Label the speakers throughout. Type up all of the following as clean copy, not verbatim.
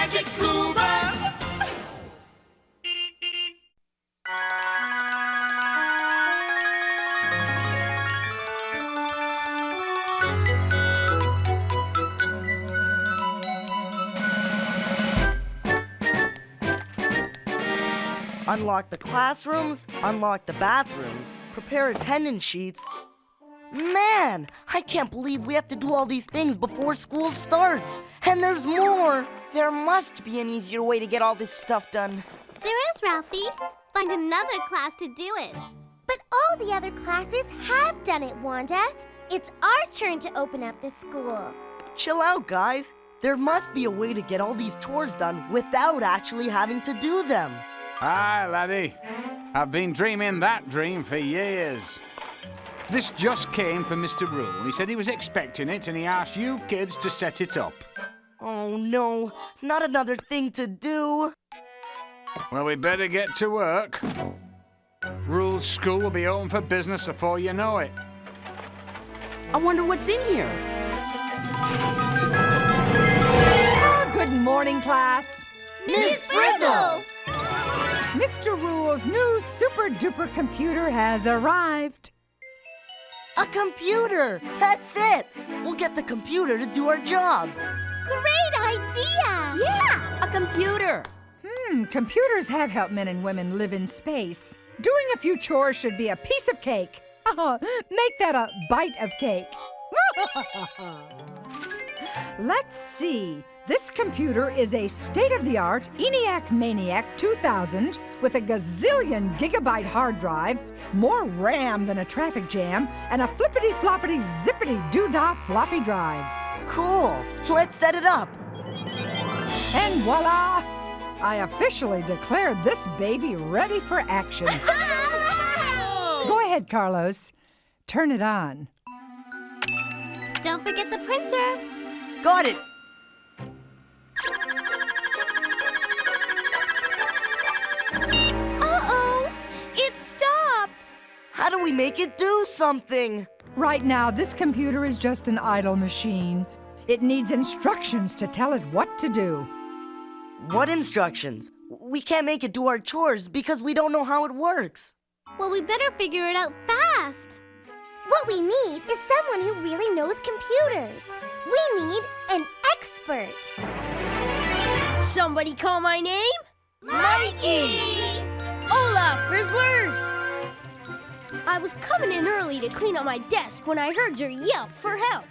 Speaker 1: magic school bus.
Speaker 2: Unlock the classrooms, unlock the bathrooms, prepare attendance sheets. Man, I can't believe we have to do all these things before school starts. And there's more. There must be an easier way to get all this stuff done.
Speaker 3: There is, Ralphie. Find another class to do it. But all the other classes have done it, Wanda. It's our turn to open up the school.
Speaker 2: Chill out, guys. There must be a way to get all these chores done without actually having to do them.
Speaker 4: Aye, laddie. I've been dreaming that dream for years. This just came from Mr. Rule. He said he was expecting it and he asked you kids to set it up.
Speaker 2: Oh no, not another thing to do.
Speaker 4: Well, we better get to work. Rule's school will be open for business before you know it.
Speaker 5: I wonder what's in here.
Speaker 6: Good morning, class.
Speaker 2: Miss Frizzle!
Speaker 6: Mr. Rule's new super-duper computer has arrived.
Speaker 2: A computer! That's it! We'll get the computer to do our jobs.
Speaker 3: Great idea!
Speaker 5: Yeah, a computer.
Speaker 6: Computers have helped men and women live in space. Doing a few chores should be a piece of cake. Make that a bite of cake. Let's see. This computer is a state-of-the-art ENIAC Maniac 2000 with a gazillion gigabyte hard drive, more RAM than a traffic jam, and a flippity-floppity zippity-doo-dah floppy drive.
Speaker 2: Cool. Let's set it up.
Speaker 6: And voila! I officially declared this baby ready for action. Go ahead, Carlos. Turn it on.
Speaker 3: Don't forget the printer.
Speaker 2: Got it.
Speaker 3: Uh-oh! It stopped!
Speaker 2: How do we make it do something?
Speaker 6: Right now, this computer is just an idle machine. It needs instructions to tell it what to do.
Speaker 2: What instructions? We can't make it do our chores because we don't know how it works.
Speaker 3: Well, we better figure it out fast. What we need is someone who really knows computers. We need an expert.
Speaker 7: Somebody call my name?
Speaker 3: Mikey!
Speaker 7: Hola, Frizzlers! I was coming in early to clean up my desk when I heard your yelp for help.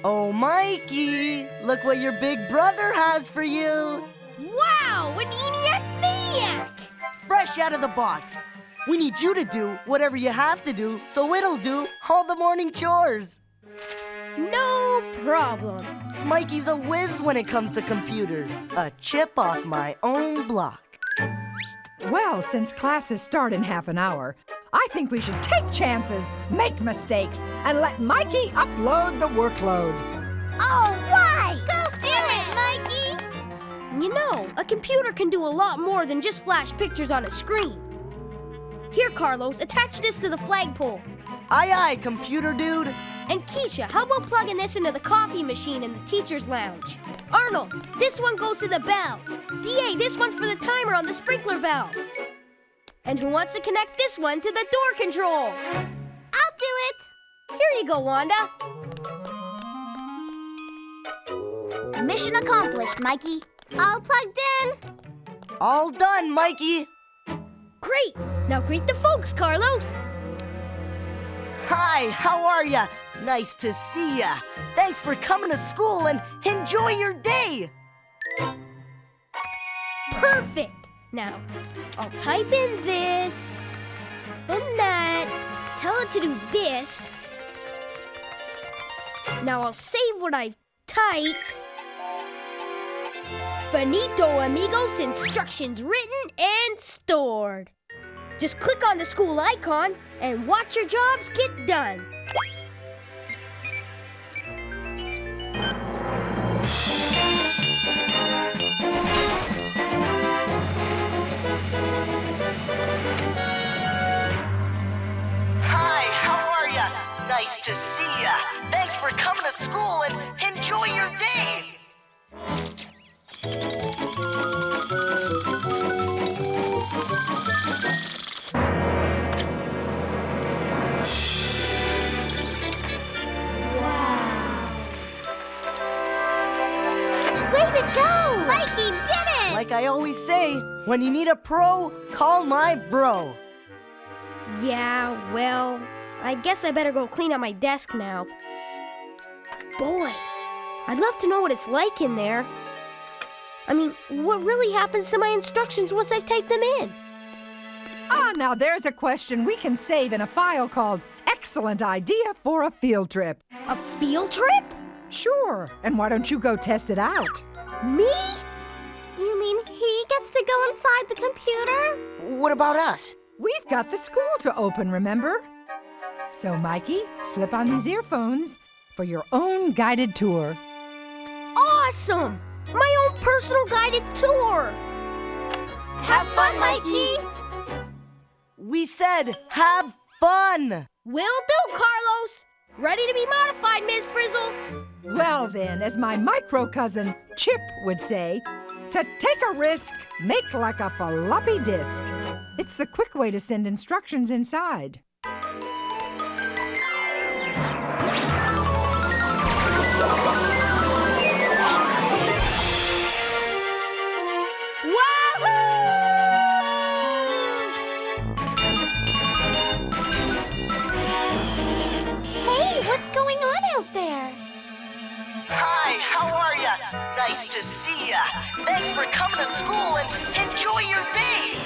Speaker 2: Oh, Mikey, look what your big brother has for you.
Speaker 7: Wow, an ENIAC Maniac!
Speaker 2: Fresh out of the box. We need you to do whatever you have to do so it'll do all the morning chores.
Speaker 7: No problem.
Speaker 2: Mikey's a whiz when it comes to computers. A chip off my own block.
Speaker 6: Well, since classes start in half an hour, I think we should take chances, make mistakes, and let Mikey upload the workload.
Speaker 3: All right! Go do it, Mikey!
Speaker 7: You know, a computer can do a lot more than just flash pictures on a screen. Here, Carlos, attach this to the flagpole.
Speaker 2: Aye, aye, computer dude.
Speaker 7: And Keisha, how about plugging this into the coffee machine in the teacher's lounge? Arnold, this one goes to the bell. DA, this one's for the timer on the sprinkler valve. And who wants to connect this one to the door control?
Speaker 3: I'll do it!
Speaker 7: Here you go, Wanda.
Speaker 3: Mission accomplished, Mikey. All plugged in.
Speaker 2: All done, Mikey.
Speaker 7: Great. Now greet the folks, Carlos.
Speaker 2: Hi, how are ya? Nice to see ya. Thanks for coming to school and enjoy your day.
Speaker 7: Perfect. Now, I'll type in this, then that, tell it to do this. Now I'll save what I've typed. Finito, amigos, instructions written and stored. Just click on the school icon and watch your jobs get done.
Speaker 2: Hi, how are ya? Nice to see ya. Thanks for coming to school and enjoy your day.
Speaker 3: to go! Mikey did it!
Speaker 2: Like I always say, when you need a pro, call my bro.
Speaker 7: Yeah, well, I guess I better go clean up my desk now. Boy, I'd love to know what it's like in there. I mean, what really happens to my instructions once I've typed them in?
Speaker 6: Ah, now there's a question we can save in a file called Excellent Idea for a Field Trip.
Speaker 7: A field trip?
Speaker 6: Sure, and why don't you go test it out?
Speaker 7: Me?
Speaker 3: You mean he gets to go inside the computer?
Speaker 2: What about us?
Speaker 6: We've got the school to open, remember? So, Mikey, slip on these earphones for your own guided tour.
Speaker 7: Awesome! My own personal guided tour!
Speaker 3: Have fun, Mikey!
Speaker 2: We said, have fun!
Speaker 7: Will do, Carlos! Ready to be modified, Ms. Frizzle!
Speaker 6: Well then, as my micro-cousin Chip would say, to take a risk, make like a floppy disk. It's the quick way to send instructions inside.
Speaker 3: What's going on out there?
Speaker 2: Hi, how are ya? Nice to see ya. Thanks for coming to school and enjoy your day.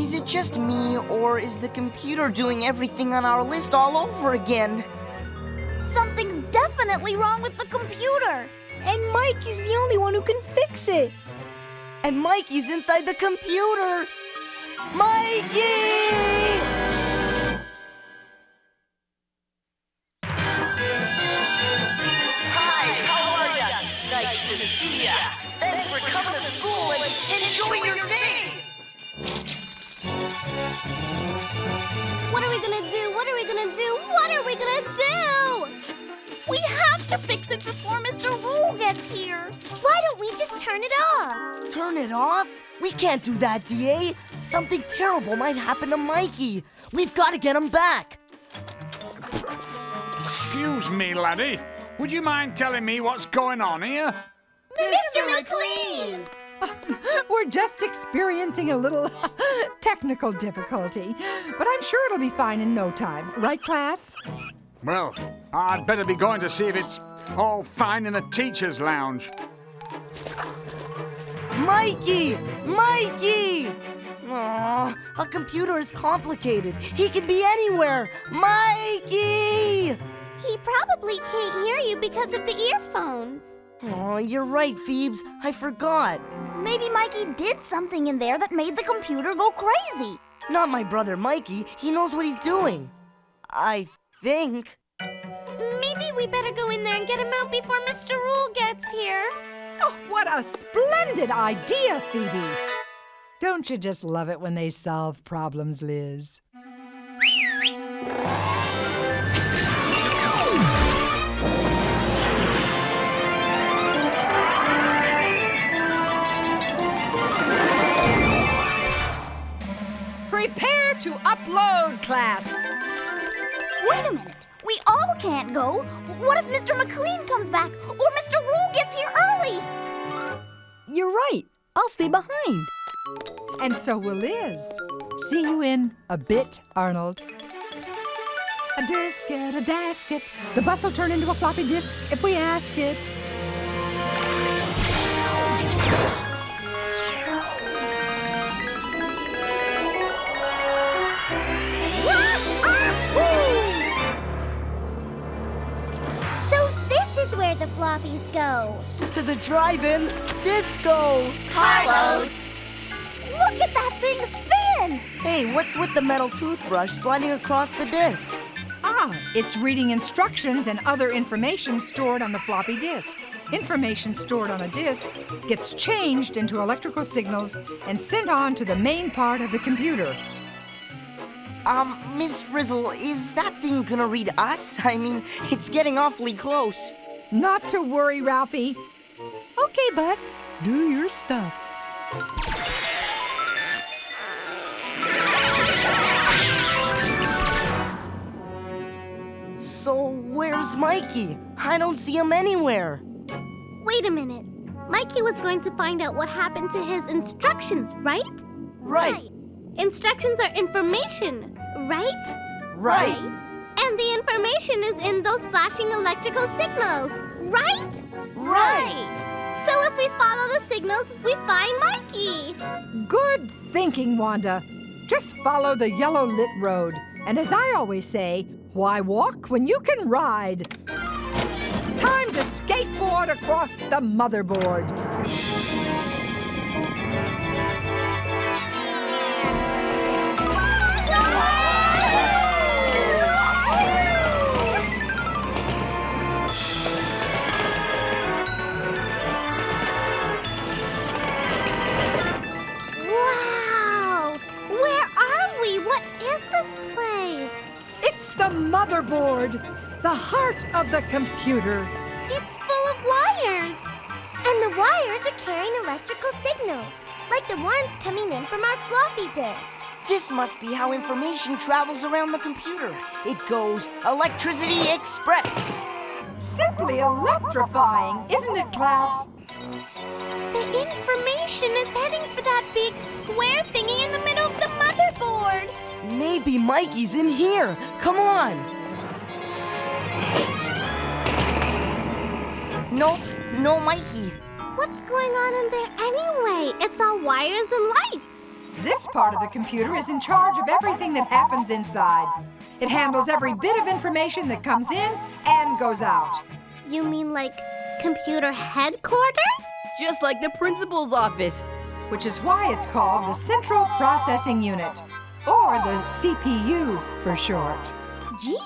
Speaker 2: Is it just me, or is the computer doing everything on our list all over again?
Speaker 3: Something's definitely wrong with the computer.
Speaker 7: And Mikey's the only one who can fix it.
Speaker 2: And Mikey's inside the computer. Mikey! Nice to see ya. Thanks for coming to school and enjoy your day.
Speaker 3: What are we gonna do? What are we gonna do? What are we gonna do? We have to fix it before Mr. Rule gets here. Why don't we just turn it off?
Speaker 2: Turn it off? We can't do that, DA. Something terrible might happen to Mikey. We've got to get him back.
Speaker 4: Excuse me, laddie. Would you mind telling me what's going on here?
Speaker 3: Mr. McLean!
Speaker 6: We're just experiencing a little technical difficulty, but I'm sure it'll be fine in no time. Right, class?
Speaker 4: Well, I'd better be going to see if it's all fine in the teacher's lounge.
Speaker 2: Mikey! Mikey! Aw, a computer is complicated. He could be anywhere. Mikey!
Speaker 3: He probably can't hear you because of the earphones.
Speaker 2: Oh, you're right, Phoebes. I forgot.
Speaker 3: Maybe Mikey did something in there that made the computer go crazy.
Speaker 2: Not my brother Mikey. He knows what he's doing. I think.
Speaker 3: Maybe we better go in there and get him out before Mr. Rule gets here.
Speaker 6: Oh, what a splendid idea, Phoebe! Don't you just love it when they solve problems, Liz? Prepare to upload, class!
Speaker 3: Wait a minute. We all can't go. What if Mr. McLean comes back or Mr. Rule gets here early?
Speaker 5: You're right. I'll stay behind.
Speaker 6: And so will Liz. See you in a bit, Arnold. A disket, a dasket. The bus will turn into a floppy disk if we ask it.
Speaker 3: So this is where the floppies go.
Speaker 2: To the drive-in disco.
Speaker 3: Carlos! Look at that thing spin!
Speaker 2: Hey, what's with the metal toothbrush sliding across the disc?
Speaker 6: Ah, it's reading instructions and other information stored on the floppy disk. Information stored on a disk gets changed into electrical signals and sent on to the main part of the computer.
Speaker 2: Miss Frizzle, is that thing gonna read us? I mean, it's getting awfully close.
Speaker 6: Not to worry, Ralphie. Okay, bus, do your stuff.
Speaker 2: So, where's Mikey? I don't see him anywhere.
Speaker 3: Wait a minute. Mikey was going to find out what happened to his instructions, right?
Speaker 2: Right.
Speaker 3: Instructions are information, right?
Speaker 2: Right.
Speaker 3: And the information is in those flashing electrical signals, right?
Speaker 2: Right.
Speaker 3: So if we follow the signals, we find Mikey.
Speaker 6: Good thinking, Wanda. Just follow the yellow lit road. And as I always say, why walk when you can ride? Time to skateboard across the motherboard.
Speaker 3: Wow! Where are we? What is this place?
Speaker 6: It's the motherboard, the heart of the computer.
Speaker 3: It's full of wires. And the wires are carrying electrical signals, like the ones coming in from our floppy disk.
Speaker 2: This must be how information travels around the computer. It goes electricity express.
Speaker 6: Simply electrifying, isn't it, class?
Speaker 3: The information is heading for that big square thingy in the middle of the motherboard.
Speaker 2: Maybe Mikey's in here. Come on. Nope, no Mikey.
Speaker 3: What's going on in there anyway? It's all wires and lights.
Speaker 6: This part of the computer is in charge of everything that happens inside. It handles every bit of information that comes in and goes out.
Speaker 3: You mean like computer headquarters?
Speaker 5: Just like the principal's office.
Speaker 6: Which is why it's called the Central Processing Unit, or the CPU for short.
Speaker 1: Gee,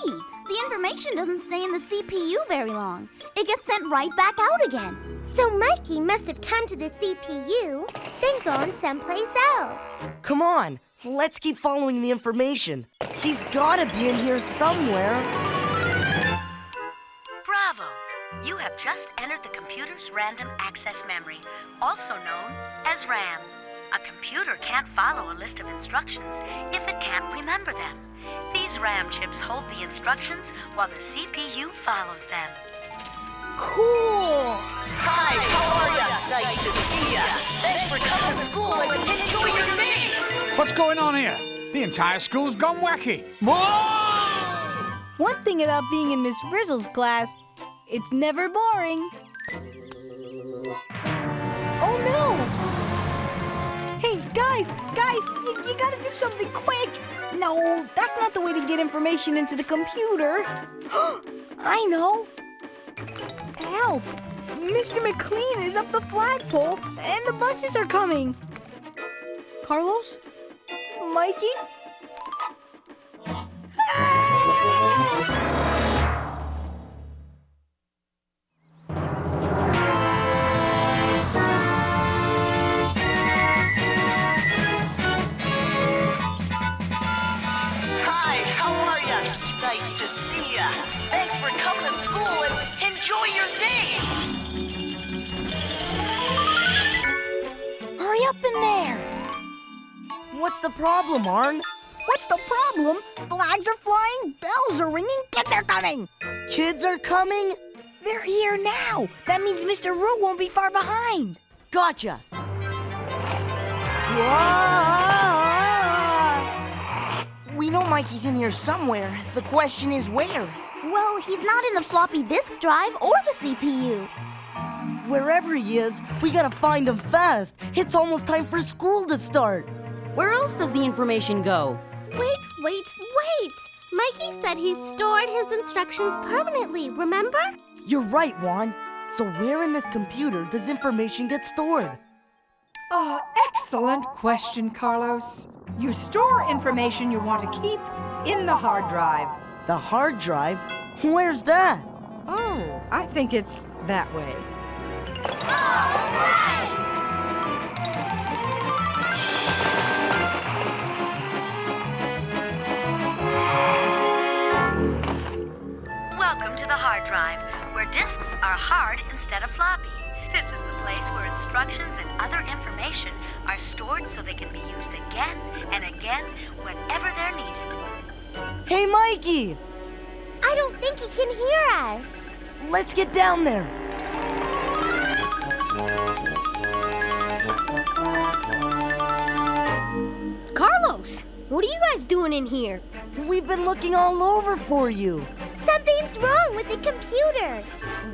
Speaker 1: the information doesn't stay in the CPU very long. It gets sent right back out again.
Speaker 3: So Mikey must have come to the CPU, then gone someplace else.
Speaker 2: Come on, let's keep following the information. He's gotta be in here somewhere.
Speaker 8: Bravo! You have just entered the computer's random access memory, also known as RAM. A computer can't follow a list of instructions if it can't remember them. These RAM chips hold the instructions while the CPU follows them.
Speaker 2: Cool!
Speaker 9: Hi, how are ya? Nice to see ya. Thanks for coming to school and enjoy your day.
Speaker 4: What's going on here? The entire school's gone wacky. Whoa!
Speaker 5: One thing about being in Miss Frizzle's class, it's never boring. Oh no! Hey, guys, you gotta do something quick! No, that's not the way to get information into the computer. I know! Help! Mr. McLean is up the flagpole and the buses are coming. Carlos? Mikey?
Speaker 9: Hi, how are ya? Nice to see ya. Thanks for coming to school and enjoy your day.
Speaker 2: Hurry up in there! What's the problem, Arn?
Speaker 5: What's the problem? Flags are flying, bells are ringing, kids are coming!
Speaker 2: Kids are coming?
Speaker 5: They're here now! That means Mr. Roo won't be far behind!
Speaker 2: Gotcha! We know Mikey's in here somewhere. The question is where?
Speaker 1: Well, he's not in the floppy disk drive or the CPU.
Speaker 2: Wherever he is, we gotta find him fast. It's almost time for school to start.
Speaker 5: Where else does the information go?
Speaker 3: Wait. Mikey said he stored his instructions permanently, remember?
Speaker 2: You're right, Juan. So where in this computer does information get stored?
Speaker 6: Oh, excellent question, Carlos. You store information you want to keep in the hard drive.
Speaker 2: The hard drive? Where's that?
Speaker 6: Oh, I think it's that way.
Speaker 8: Welcome to the hard drive, where disks are hard instead of floppy. This is the place where instructions and other information are stored so they can be used again and again whenever they're needed.
Speaker 2: Hey, Mikey!
Speaker 3: I don't think he can hear us.
Speaker 2: Let's get down there.
Speaker 7: guys doing in here?
Speaker 2: We've been looking all over for you.
Speaker 3: Something's wrong with the computer.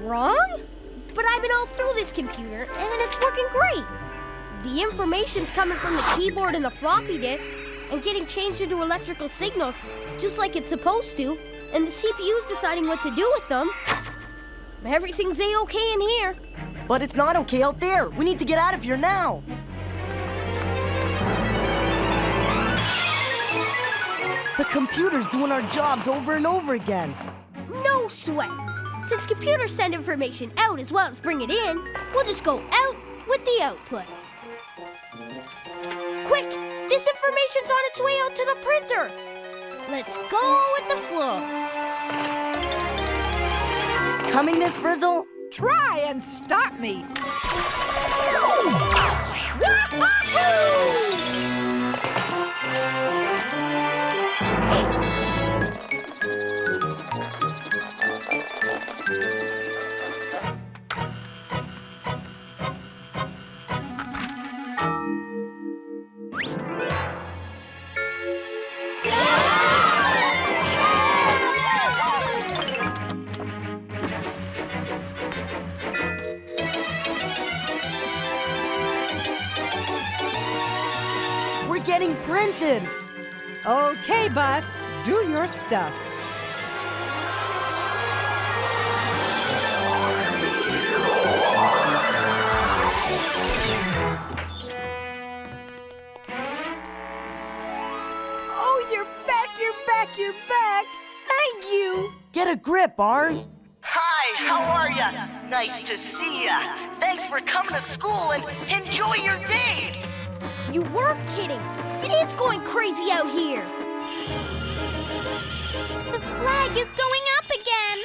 Speaker 7: Wrong? But I've been all through this computer, and it's working great. The information's coming from the keyboard and the floppy disk, and getting changed into electrical signals, just like it's supposed to, and the CPU's deciding what to do with them. Everything's A-okay in here.
Speaker 2: But it's not okay out there. We need to get out of here now. The computer's doing our jobs over and over again.
Speaker 7: No sweat. Since computers send information out as well as bring it in, we'll just go out with the output. Quick! This information's on its way out to the printer. Let's go with the flow.
Speaker 2: Coming, Miss Frizzle?
Speaker 6: Try and stop me.
Speaker 2: We're getting printed.
Speaker 6: Okay, bus, do your stuff.
Speaker 5: Oh, you're back, you're back, you're back. Thank you.
Speaker 2: Get a grip, Arn.
Speaker 9: Hi, how are ya? Nice to see ya. Thanks for coming to school and enjoy your day.
Speaker 7: You weren't kidding. It is going crazy out here.
Speaker 3: The flag is going up again.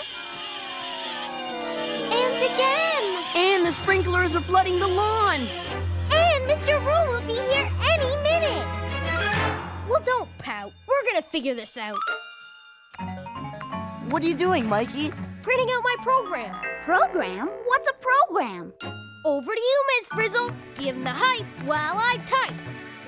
Speaker 3: And again.
Speaker 5: And the sprinklers are flooding the lawn.
Speaker 3: And Mr. Rule will be here any minute.
Speaker 7: Well, don't pout. We're gonna figure this out.
Speaker 2: What are you doing, Mikey?
Speaker 7: Printing out my program.
Speaker 1: Program? What's a program?
Speaker 7: Over to you, Miss Frizzle. Give 'em the hype while I type.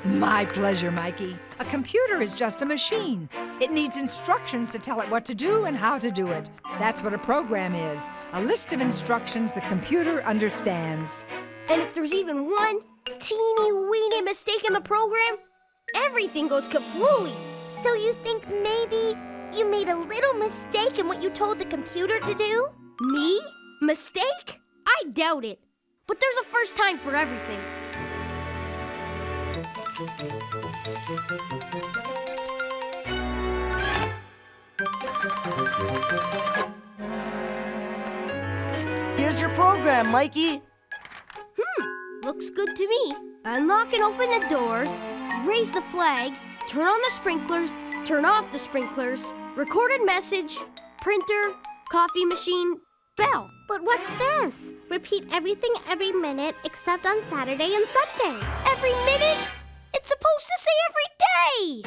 Speaker 6: My pleasure, Mikey. A computer is just a machine. It needs instructions to tell it what to do and how to do it. That's what a program is. A list of instructions the computer understands.
Speaker 7: And if there's even one teeny weeny mistake in the program, everything goes kaflooey.
Speaker 3: So you think maybe you made a little mistake in what you told the computer to do?
Speaker 7: Me? Mistake? I doubt it. But there's a first time for everything.
Speaker 2: Here's your program, Mikey.
Speaker 7: Looks good to me. Unlock and open the doors, raise the flag, turn on the sprinklers, turn off the sprinklers, recorded message, printer, coffee machine, bell.
Speaker 3: But what's this? Repeat everything every minute except on Saturday and Sunday.
Speaker 7: Every minute? It's supposed to say every day.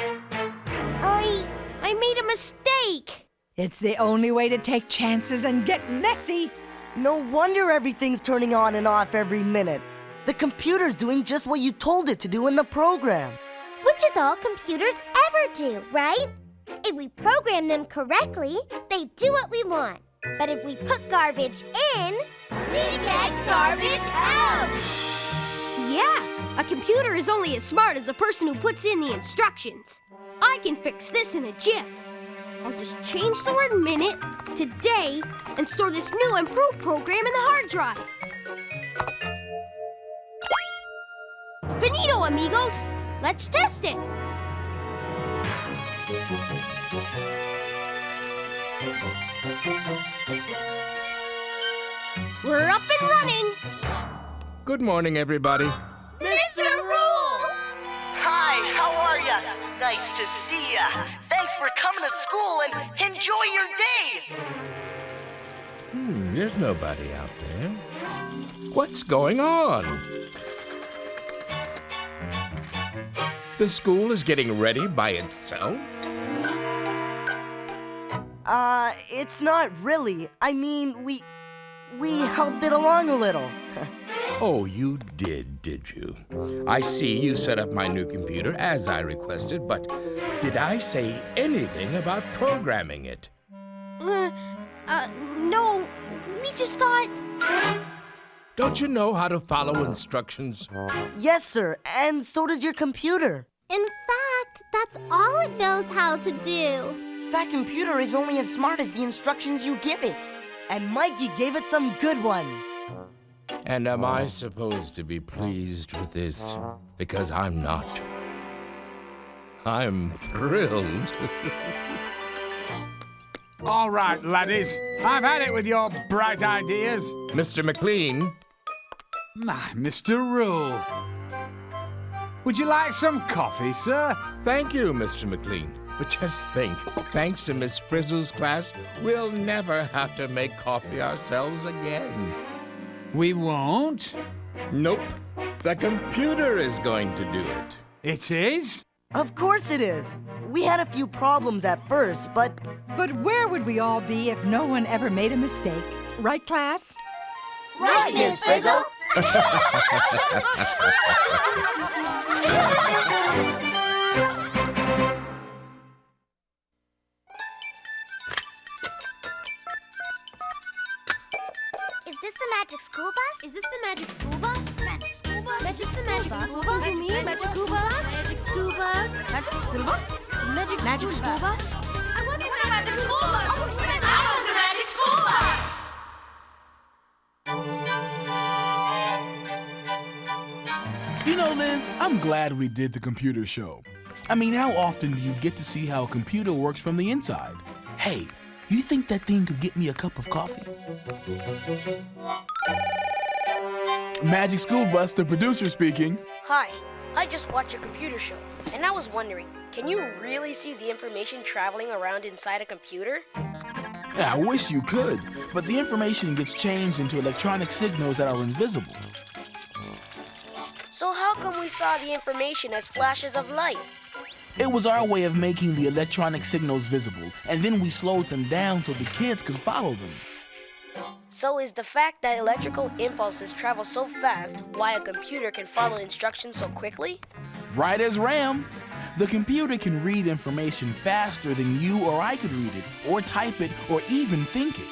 Speaker 7: I made a mistake.
Speaker 6: It's the only way to take chances and get messy.
Speaker 2: No wonder everything's turning on and off every minute. The computer's doing just what you told it to do in the program.
Speaker 3: Which is all computers ever do, right? If we program them correctly, they do what we want. But if we put garbage in, we get garbage out!
Speaker 7: Yeah, a computer is only as smart as the person who puts in the instructions. I can fix this in a jiff. I'll just change the word minute to day and store this new improved program in the hard drive. Finito, amigos! Let's test it! We're up and running!
Speaker 10: Good morning, everybody.
Speaker 3: Mr. Rule!
Speaker 9: Hi, how are ya? Nice to see ya. Thanks for coming to school and enjoy your day.
Speaker 10: There's nobody out there. What's going on? The school is getting ready by itself?
Speaker 2: It's not really. I mean, we helped it along a little.
Speaker 10: Oh, you did you? I see you set up my new computer as I requested, but did I say anything about programming it?
Speaker 3: No. We just thought...
Speaker 10: Don't you know how to follow instructions?
Speaker 2: Yes, sir, and so does your computer.
Speaker 3: In fact, that's all it knows how to do.
Speaker 2: That computer is only as smart as the instructions you give it. And Mikey gave it some good ones.
Speaker 10: And am I supposed to be pleased with this? Because I'm not. I'm thrilled.
Speaker 4: All right, laddies. I've had it with your bright ideas.
Speaker 10: Mr. McLean.
Speaker 4: Mr. Rule. Would you like some coffee, sir?
Speaker 10: Thank you, Mr. McLean. But just think, thanks to Miss Frizzle's class, we'll never have to make coffee ourselves again.
Speaker 4: We won't?
Speaker 10: Nope. The computer is going to do it.
Speaker 4: It is?
Speaker 2: Of course it is. We had a few problems at first, but...
Speaker 6: But where would we all be if no one ever made a mistake? Right, class?
Speaker 3: Right, Miss Frizzle.
Speaker 1: Is this the magic school bus?
Speaker 3: Is this the magic school bus?
Speaker 1: Magic school bus?
Speaker 3: Magic the magic school bus? You mean magic school bus? Magic school bus? Magic school bus? Magic school bus? I wonder what the magic school bus? Oh, the magic school bus!
Speaker 11: You know, Liz, I'm glad we did the computer show. I mean, how often do you get to see how a computer works from the inside? Hey, you think that thing could get me a cup of coffee? Magic School Bus, the producer speaking.
Speaker 12: Hi, I just watched your computer show, and I was wondering, can you really see the information traveling around inside a computer?
Speaker 11: Yeah, I wish you could, but the information gets changed into electronic signals that are invisible.
Speaker 12: So how come we saw the information as flashes of light?
Speaker 11: It was our way of making the electronic signals visible, and then we slowed them down so the kids could follow them.
Speaker 12: So is the fact that electrical impulses travel so fast why a computer can follow instructions so quickly?
Speaker 11: Right as RAM. The computer can read information faster than you or I could read it, or type it, or even think it.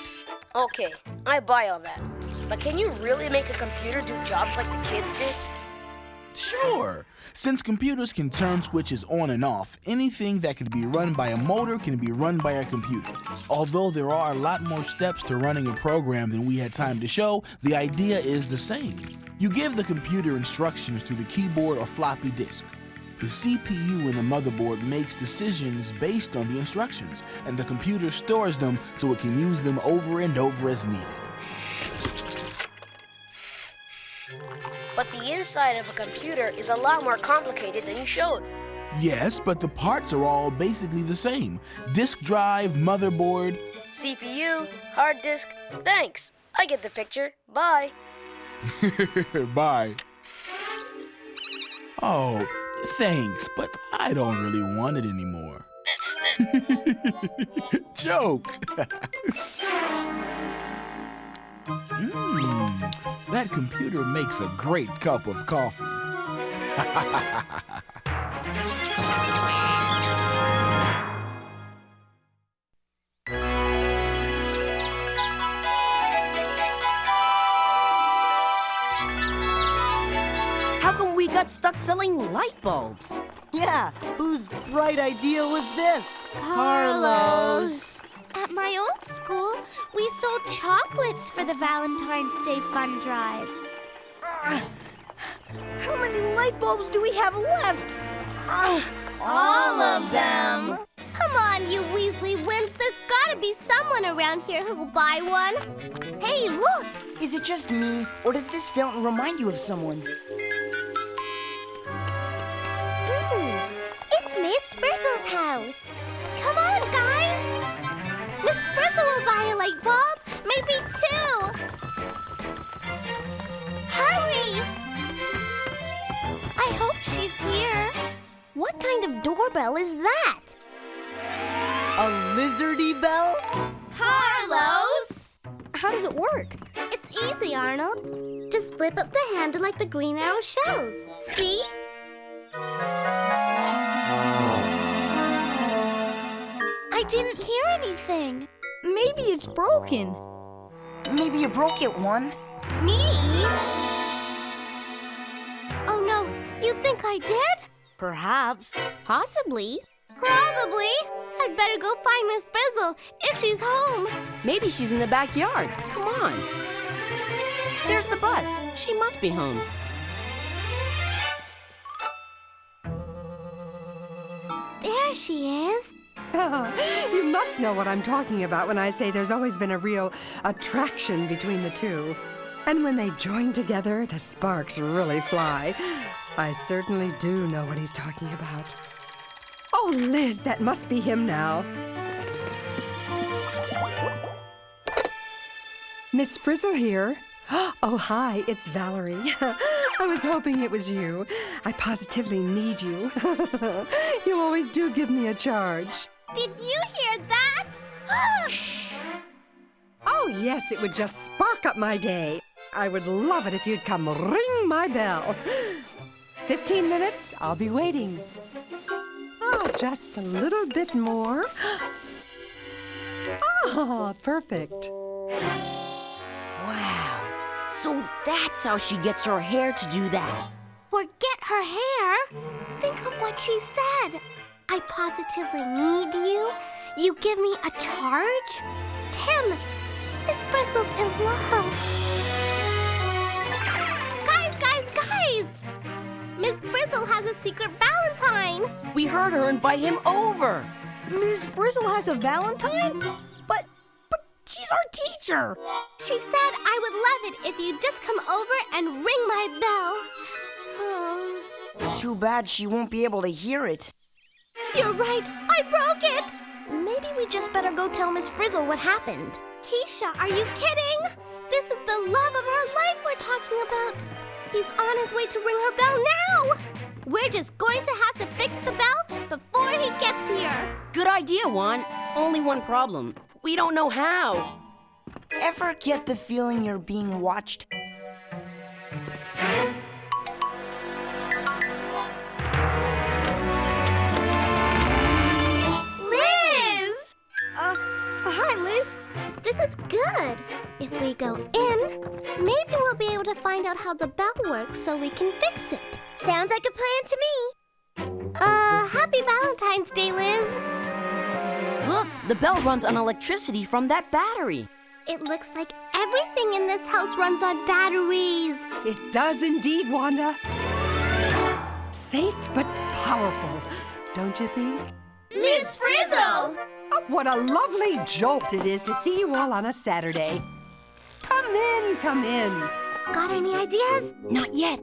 Speaker 12: Okay, I buy all that. But can you really make a computer do jobs like the kids did?
Speaker 11: Sure. Since computers can turn switches on and off, anything that can be run by a motor can be run by a computer. Although there are a lot more steps to running a program than we had time to show, the idea is the same. You give the computer instructions through the keyboard or floppy disk. The CPU in the motherboard makes decisions based on the instructions, and the computer stores them so it can use them over and over as needed.
Speaker 12: But the inside of a computer is a lot more complicated than you showed.
Speaker 11: Yes, but the parts are all basically the same. Disk drive, motherboard.
Speaker 12: CPU, hard disk, thanks. I get the picture. Bye.
Speaker 11: Bye. Oh, thanks, but I don't really want it anymore. Joke. That computer makes a great cup of coffee.
Speaker 2: How come we got stuck selling light bulbs? Yeah, whose bright idea was this?
Speaker 1: Carlos. At my old school, we sold chocolates for the Valentine's Day fun drive.
Speaker 5: How many light bulbs do we have left?
Speaker 1: All of them.
Speaker 3: Come on, you Weasley wimps. There's gotta be someone around here who will buy one.
Speaker 2: Hey, look! Is it just me, or does this fountain remind you of someone?
Speaker 3: It's Miss Frizzle's house. Come on, guys. Miss Frizzle will buy a light bulb. Maybe two. Hurry!
Speaker 1: I hope she's here. What kind of doorbell is that?
Speaker 2: A lizardy bell?
Speaker 1: Carlos!
Speaker 5: How does it work?
Speaker 3: It's easy, Arnold. Just flip up the handle like the green arrow shows. See?
Speaker 1: I didn't hear anything.
Speaker 5: Maybe it's broken.
Speaker 2: Maybe you broke it, One.
Speaker 3: Me? Oh no, you think I did?
Speaker 2: Perhaps.
Speaker 1: Possibly.
Speaker 3: Probably. I'd better go find Miss Frizzle if she's home.
Speaker 13: Maybe she's in the backyard. Come on. There's the bus. She must be home.
Speaker 3: There she is.
Speaker 6: You must know what I'm talking about when I say there's always been a real attraction between the two. And when they join together, the sparks really fly. I certainly do know what he's talking about. Oh, Liz, that must be him now. Miss Frizzle here. Oh, hi, it's Valerie. I was hoping it was you. I positively need you. You always do give me a charge.
Speaker 3: Did you hear that?
Speaker 6: Shh. Oh, yes, it would just spark up my day. I would love it if you'd come ring my bell. 15 minutes, I'll be waiting. Oh, just a little bit more. Oh, perfect.
Speaker 13: Wow. So that's how she gets her hair to do that.
Speaker 3: Forget her hair. Think of what she said. I positively need you. You give me a charge. Tim, Miss Frizzle's in love. Guys! Miss Frizzle has a secret Valentine.
Speaker 13: We heard her invite him over.
Speaker 5: Miss Frizzle has a Valentine? But she's our teacher.
Speaker 3: She said I would love it if you'd just come over and ring my bell. Oh.
Speaker 2: Too bad she won't be able to hear it.
Speaker 3: You're right. I broke it.
Speaker 1: Maybe we just better go tell Miss Frizzle what happened.
Speaker 3: Keisha, are you kidding? This is the love of her life we're talking about. He's on his way to ring her bell now. We're just going to have to fix the bell before he gets here.
Speaker 13: Good idea, Juan. Only one problem. We don't know how.
Speaker 2: Ever get the feeling you're being watched?
Speaker 3: Liz!
Speaker 5: Hi, Liz.
Speaker 3: This is good. If we go in, maybe we'll be able to find out how the bell works so we can fix it. Sounds like a plan to me. Happy Valentine's Day, Liz.
Speaker 13: Look, the bell runs on electricity from that battery.
Speaker 3: It looks like everything in this house runs on batteries.
Speaker 6: It does indeed, Wanda. Safe but powerful, don't you think?
Speaker 3: Miss Frizzle!
Speaker 6: Oh, what a lovely jolt it is to see you all on a Saturday. Come in, come in.
Speaker 3: Got any ideas?
Speaker 13: Not yet.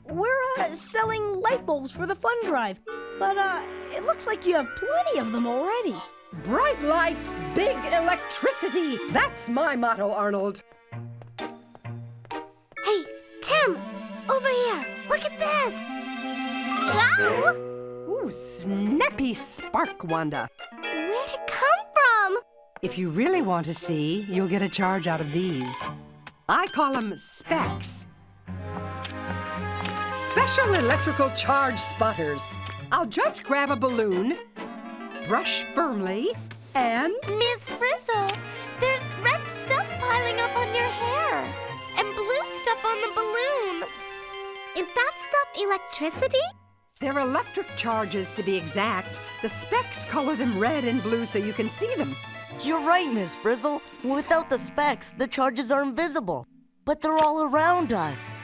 Speaker 5: We're selling light bulbs for the fun drive, but it looks like you have plenty of them already.
Speaker 6: Bright lights, big electricity. That's my motto, Arnold.
Speaker 3: Hey, Tim, over here. Look at this. Wow!
Speaker 6: Ooh, snappy spark, Wanda.
Speaker 3: Where'd it come from?
Speaker 6: If you really want to see, you'll get a charge out of these. I call them specs. Special electrical charge spotters. I'll just grab a balloon, brush firmly, and...
Speaker 1: Miss Frizzle, there's red stuff piling up on your hair and blue stuff on the balloon.
Speaker 3: Is that stuff electricity?
Speaker 6: They're electric charges, to be exact. The specs color them red and blue so you can see them.
Speaker 2: You're right, Miss Frizzle. Without the specs, the charges are invisible. But they're all around us.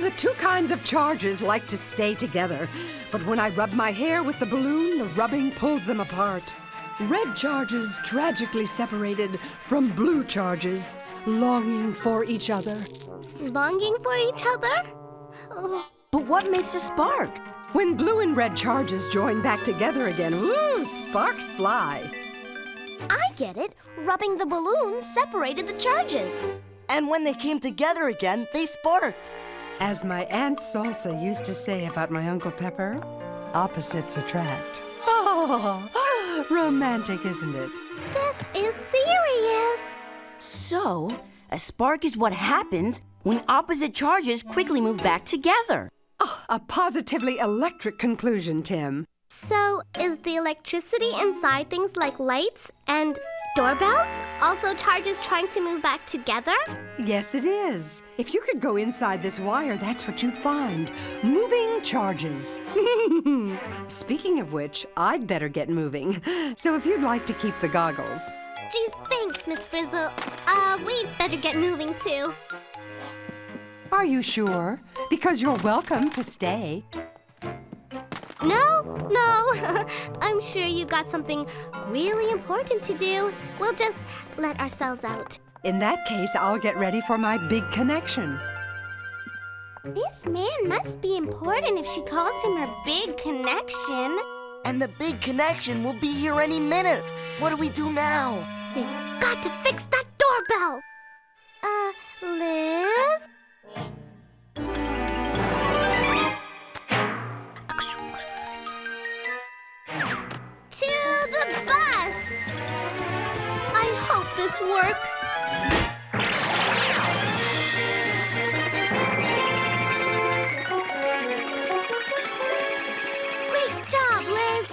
Speaker 6: The two kinds of charges like to stay together. But when I rub my hair with the balloon, the rubbing pulls them apart. Red charges tragically separated from blue charges, longing for each other.
Speaker 3: Longing for each other? Oh.
Speaker 13: But what makes a spark?
Speaker 6: When blue and red charges join back together again, ooh, sparks fly.
Speaker 1: I get it. Rubbing the balloon separated the charges.
Speaker 2: And when they came together again, they sparked.
Speaker 6: As my Aunt Salsa used to say about my Uncle Pepper, opposites attract. Oh, romantic, isn't it?
Speaker 3: This is serious.
Speaker 13: So, A spark is what happens when opposite charges quickly move back together.
Speaker 6: Oh, a positively electric conclusion, Tim.
Speaker 3: So, is the electricity inside things like lights and doorbells also charges trying to move back together?
Speaker 6: Yes, it is. If you could go inside this wire, that's what you'd find. Moving charges. Speaking of which, I'd better get moving. So if you'd like to keep the goggles.
Speaker 3: Gee, thanks, Miss Frizzle. We'd better get moving too.
Speaker 6: Are you sure? Because you're welcome to stay.
Speaker 3: No. I'm sure you got something really important to do. We'll just let ourselves out.
Speaker 6: In that case, I'll get ready for my big connection.
Speaker 3: This man must be important if she calls him her big connection.
Speaker 2: And the big connection will be here any minute. What do we do now?
Speaker 3: We've got to fix that doorbell. Liz? To the bus! I hope this works. Great job, Liz.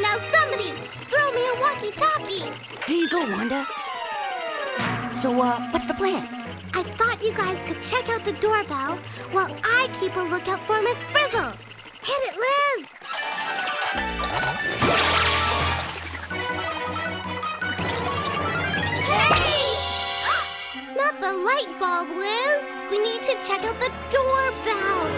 Speaker 3: Now somebody, throw me a walkie-talkie.
Speaker 13: Here you go, Wanda. So, what's the plan?
Speaker 3: I thought you guys could check out the doorbell while I keep a lookout for Miss Frizzle. Hit it, Liz! Hey! Not the light bulb, Liz. We need to check out the doorbell.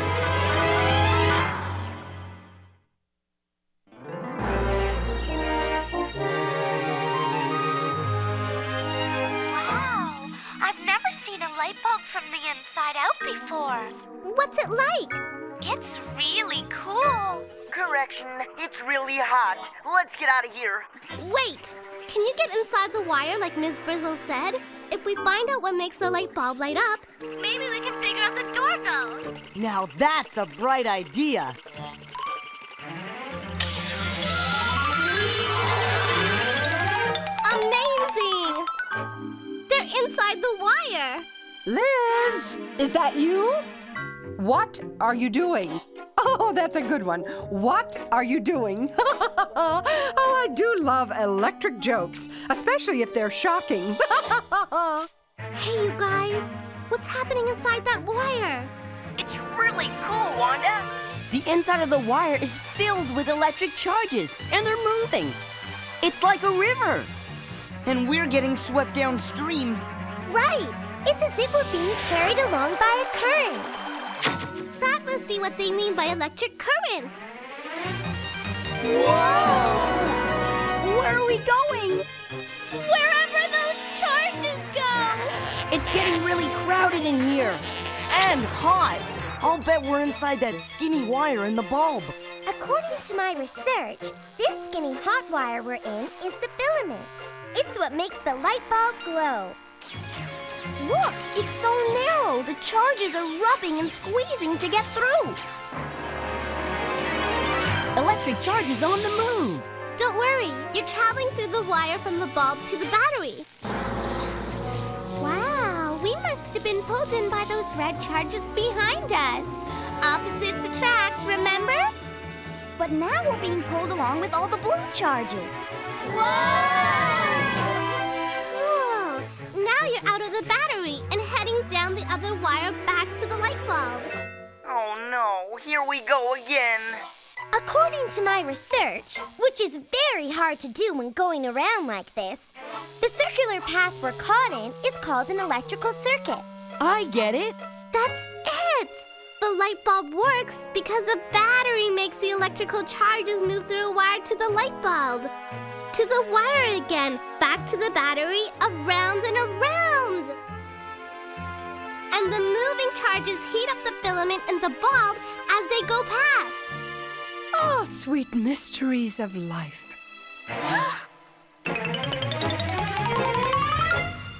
Speaker 1: Wow, I've never seen a light bulb from the inside out before.
Speaker 3: What's it like?
Speaker 1: It's really cool.
Speaker 9: Correction, it's really hot. Let's get out of here.
Speaker 3: Wait! Can you get inside the wire like Ms. Frizzle said? If we find out what makes the light bulb light up, maybe we can figure out the doorbell.
Speaker 2: Now that's a bright idea.
Speaker 3: Amazing! They're inside the wire.
Speaker 6: Liz, is that you? What are you doing? Oh, that's a good one. What are you doing? Oh, I do love electric jokes, especially if they're shocking.
Speaker 3: Hey, you guys. What's happening inside that wire?
Speaker 9: It's really cool, Wanda.
Speaker 13: The inside of the wire is filled with electric charges, and they're moving. It's like a river.
Speaker 2: And we're getting swept downstream.
Speaker 3: Right. It's as if we're being carried along by a current. That must be what they mean by electric current.
Speaker 5: Whoa! Where are we going?
Speaker 3: Wherever those charges go!
Speaker 13: It's getting really crowded in here.
Speaker 2: And hot. I'll bet we're inside that skinny wire in the bulb.
Speaker 3: According to my research, this skinny hot wire we're in is the filament. It's what makes the light bulb glow.
Speaker 1: Look, it's so narrow. The charges are rubbing and squeezing to get through.
Speaker 13: Electric charges on the move.
Speaker 3: Don't worry, you're traveling through the wire from the bulb to the battery. Wow, we must have been pulled in by those red charges behind us. Opposites attract, remember?
Speaker 1: But now we're being pulled along with all the blue charges.
Speaker 3: Cool. Now you're out of the battery and heading down the other wire back to the light bulb.
Speaker 9: Oh no, here we go again.
Speaker 3: According to my research, which is very hard to do when going around like this, the circular path we're caught in is called an electrical circuit.
Speaker 13: I get it.
Speaker 3: That's it! The light bulb works because a battery makes the electrical charges move through a wire to the light bulb. To the wire again, back to the battery, around and around. And the moving charges heat up the filament in the bulb as they go past.
Speaker 6: Oh, sweet mysteries of life.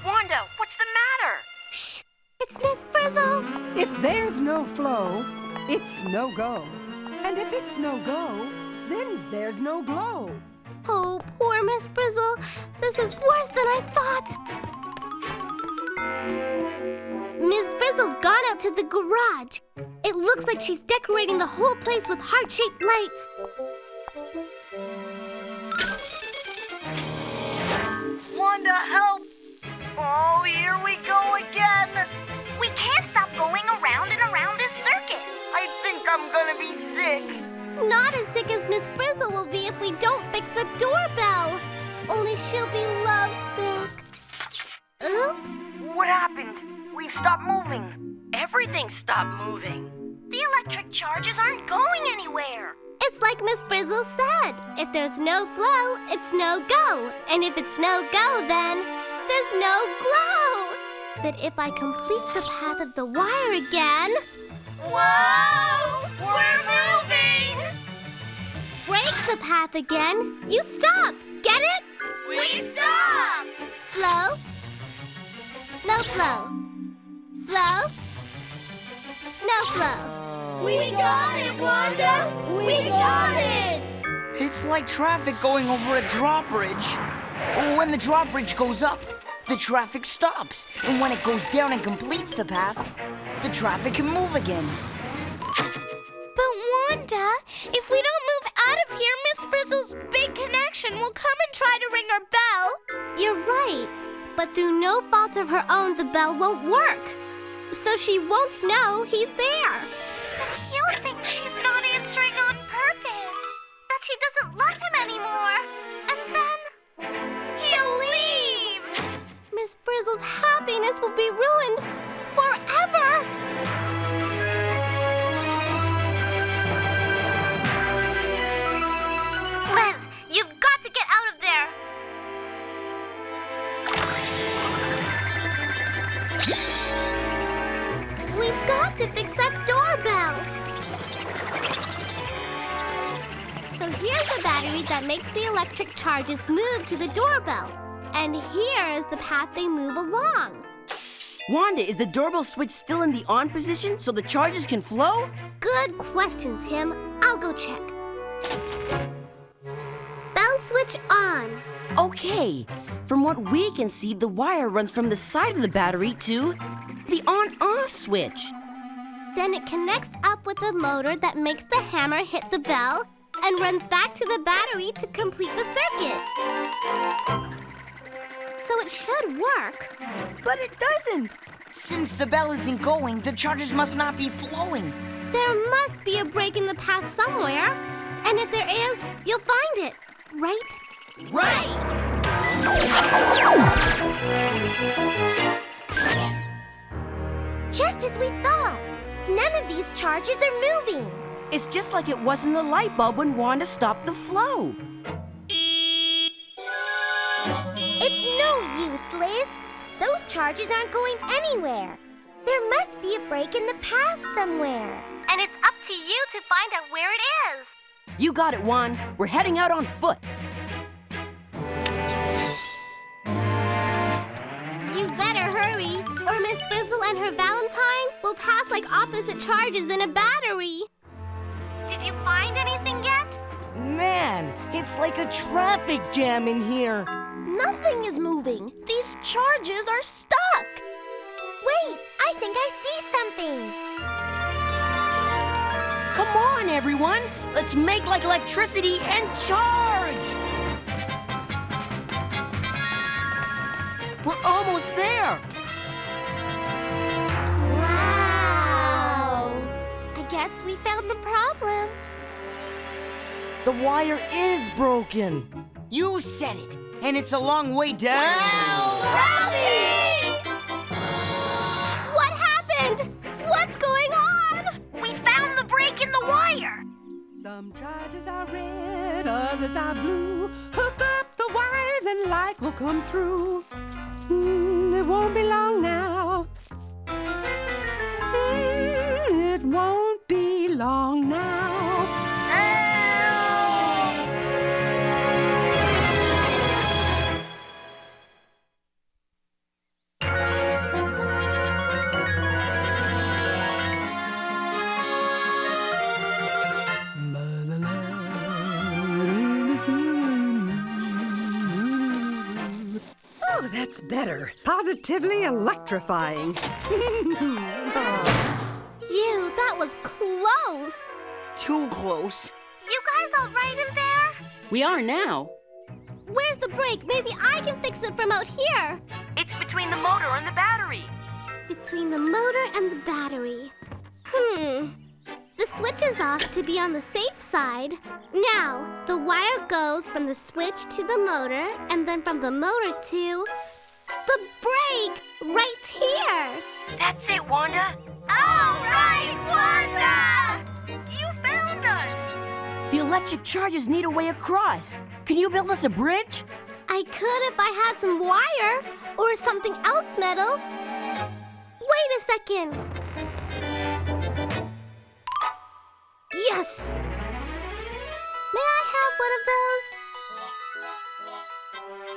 Speaker 9: Wanda, what's the matter?
Speaker 3: Shh! It's Miss Frizzle!
Speaker 6: If there's no flow, it's no go. And if it's no go, then there's no glow.
Speaker 3: Oh, poor Miss Frizzle. This is worse than I thought. Frizzle's gone out to the garage. It looks like she's decorating the whole place with heart-shaped lights.
Speaker 9: Wanda, help! Oh, here we go again!
Speaker 1: We can't stop going around and around this circuit.
Speaker 9: I think I'm gonna be sick.
Speaker 3: Not as sick as Miss Frizzle will be if we don't fix the doorbell. Only she'll be lovesick. Oops.
Speaker 9: What happened? We've stopped moving.
Speaker 12: Everything stopped moving.
Speaker 1: The electric charges aren't going anywhere.
Speaker 3: It's like Miss Frizzle said. If there's no flow, it's no go. And if it's no go, then there's no glow. But if I complete the path of the wire again...
Speaker 1: Whoa! We're moving!
Speaker 3: Break the path again. You stop. Get it?
Speaker 1: We stop!
Speaker 3: Flow. No flow. Flow. No flow.
Speaker 1: We got it, Wanda! We got it!
Speaker 2: It's like traffic going over a drawbridge. When the drawbridge goes up, the traffic stops. And when it goes down and completes the path, the traffic can move again.
Speaker 1: But Wanda, if we don't move out of here, Miss Frizzle's big connection will come and try to ring our bell.
Speaker 3: You're right. But through no fault of her own, the bell won't work. So she won't know he's there.
Speaker 1: He'll think she's not answering on purpose. That she doesn't love him anymore. And then he'll leave.
Speaker 3: Miss Frizzle's happiness will be ruined forever.
Speaker 1: Liz, you've got to get out of there.
Speaker 3: We've got to fix that doorbell. So here's the battery that makes the electric charges move to the doorbell. And here is the path they move along.
Speaker 13: Wanda, is the doorbell switch still in the on position so the charges can flow?
Speaker 3: Good question, Tim. I'll go check. Bell switch on.
Speaker 13: Okay. From what we can see, the wire runs from the side of the battery to the on-off switch.
Speaker 3: Then it connects up with the motor that makes the hammer hit the bell and runs back to the battery to complete the circuit. So it should work.
Speaker 5: But it doesn't.
Speaker 2: Since the bell isn't going, the charges must not be flowing.
Speaker 3: There must be a break in the path somewhere. And if there is, you'll find it. Right?
Speaker 2: Right!
Speaker 3: Just as we thought. None of these charges are moving.
Speaker 13: It's just like it was in the light bulb when Wanda stopped the flow.
Speaker 3: It's no use, Liz. Those charges aren't going anywhere. There must be a break in the path somewhere.
Speaker 1: And it's up to you to find out where it is.
Speaker 13: You got it, Juan. We're heading out on foot.
Speaker 3: You better hurry, or Miss Frizzle and her Valentine will pass like opposite charges in a battery.
Speaker 1: Did you find anything yet?
Speaker 2: Man, it's like a traffic jam in here.
Speaker 1: Nothing is moving. These charges are stuck.
Speaker 3: Wait, I think I see something.
Speaker 13: Come on, everyone. Let's make like electricity and charge. We're almost there.
Speaker 3: Wow.
Speaker 1: I guess we found the problem.
Speaker 2: The wire is broken. You said it. And it's a long way down.
Speaker 1: Rally! What happened? What's going on? We found the break in the wire.
Speaker 6: Some charges are red, others are blue. Hook up the wires and light will come through. It won't be long now. It won't be long now.
Speaker 5: Oh, that's
Speaker 6: That's better. Positively electrifying.
Speaker 3: Ew, that was close.
Speaker 2: Too close.
Speaker 1: You guys all right in there?
Speaker 13: We are now.
Speaker 3: Where's the break? Maybe I can fix it from out here.
Speaker 8: It's between the motor and the battery.
Speaker 3: Between the motor and the battery. The switch is off to be on the safe side. Now, the wire goes from the switch to the motor, and then from the motor to the brake right here.
Speaker 8: That's it, Wanda.
Speaker 1: All right, Wanda!
Speaker 8: You found us.
Speaker 13: The electric charges need a way across. Can you build us a bridge?
Speaker 3: I could if I had some wire or something else metal. Wait a second. Yes! May I have one of those?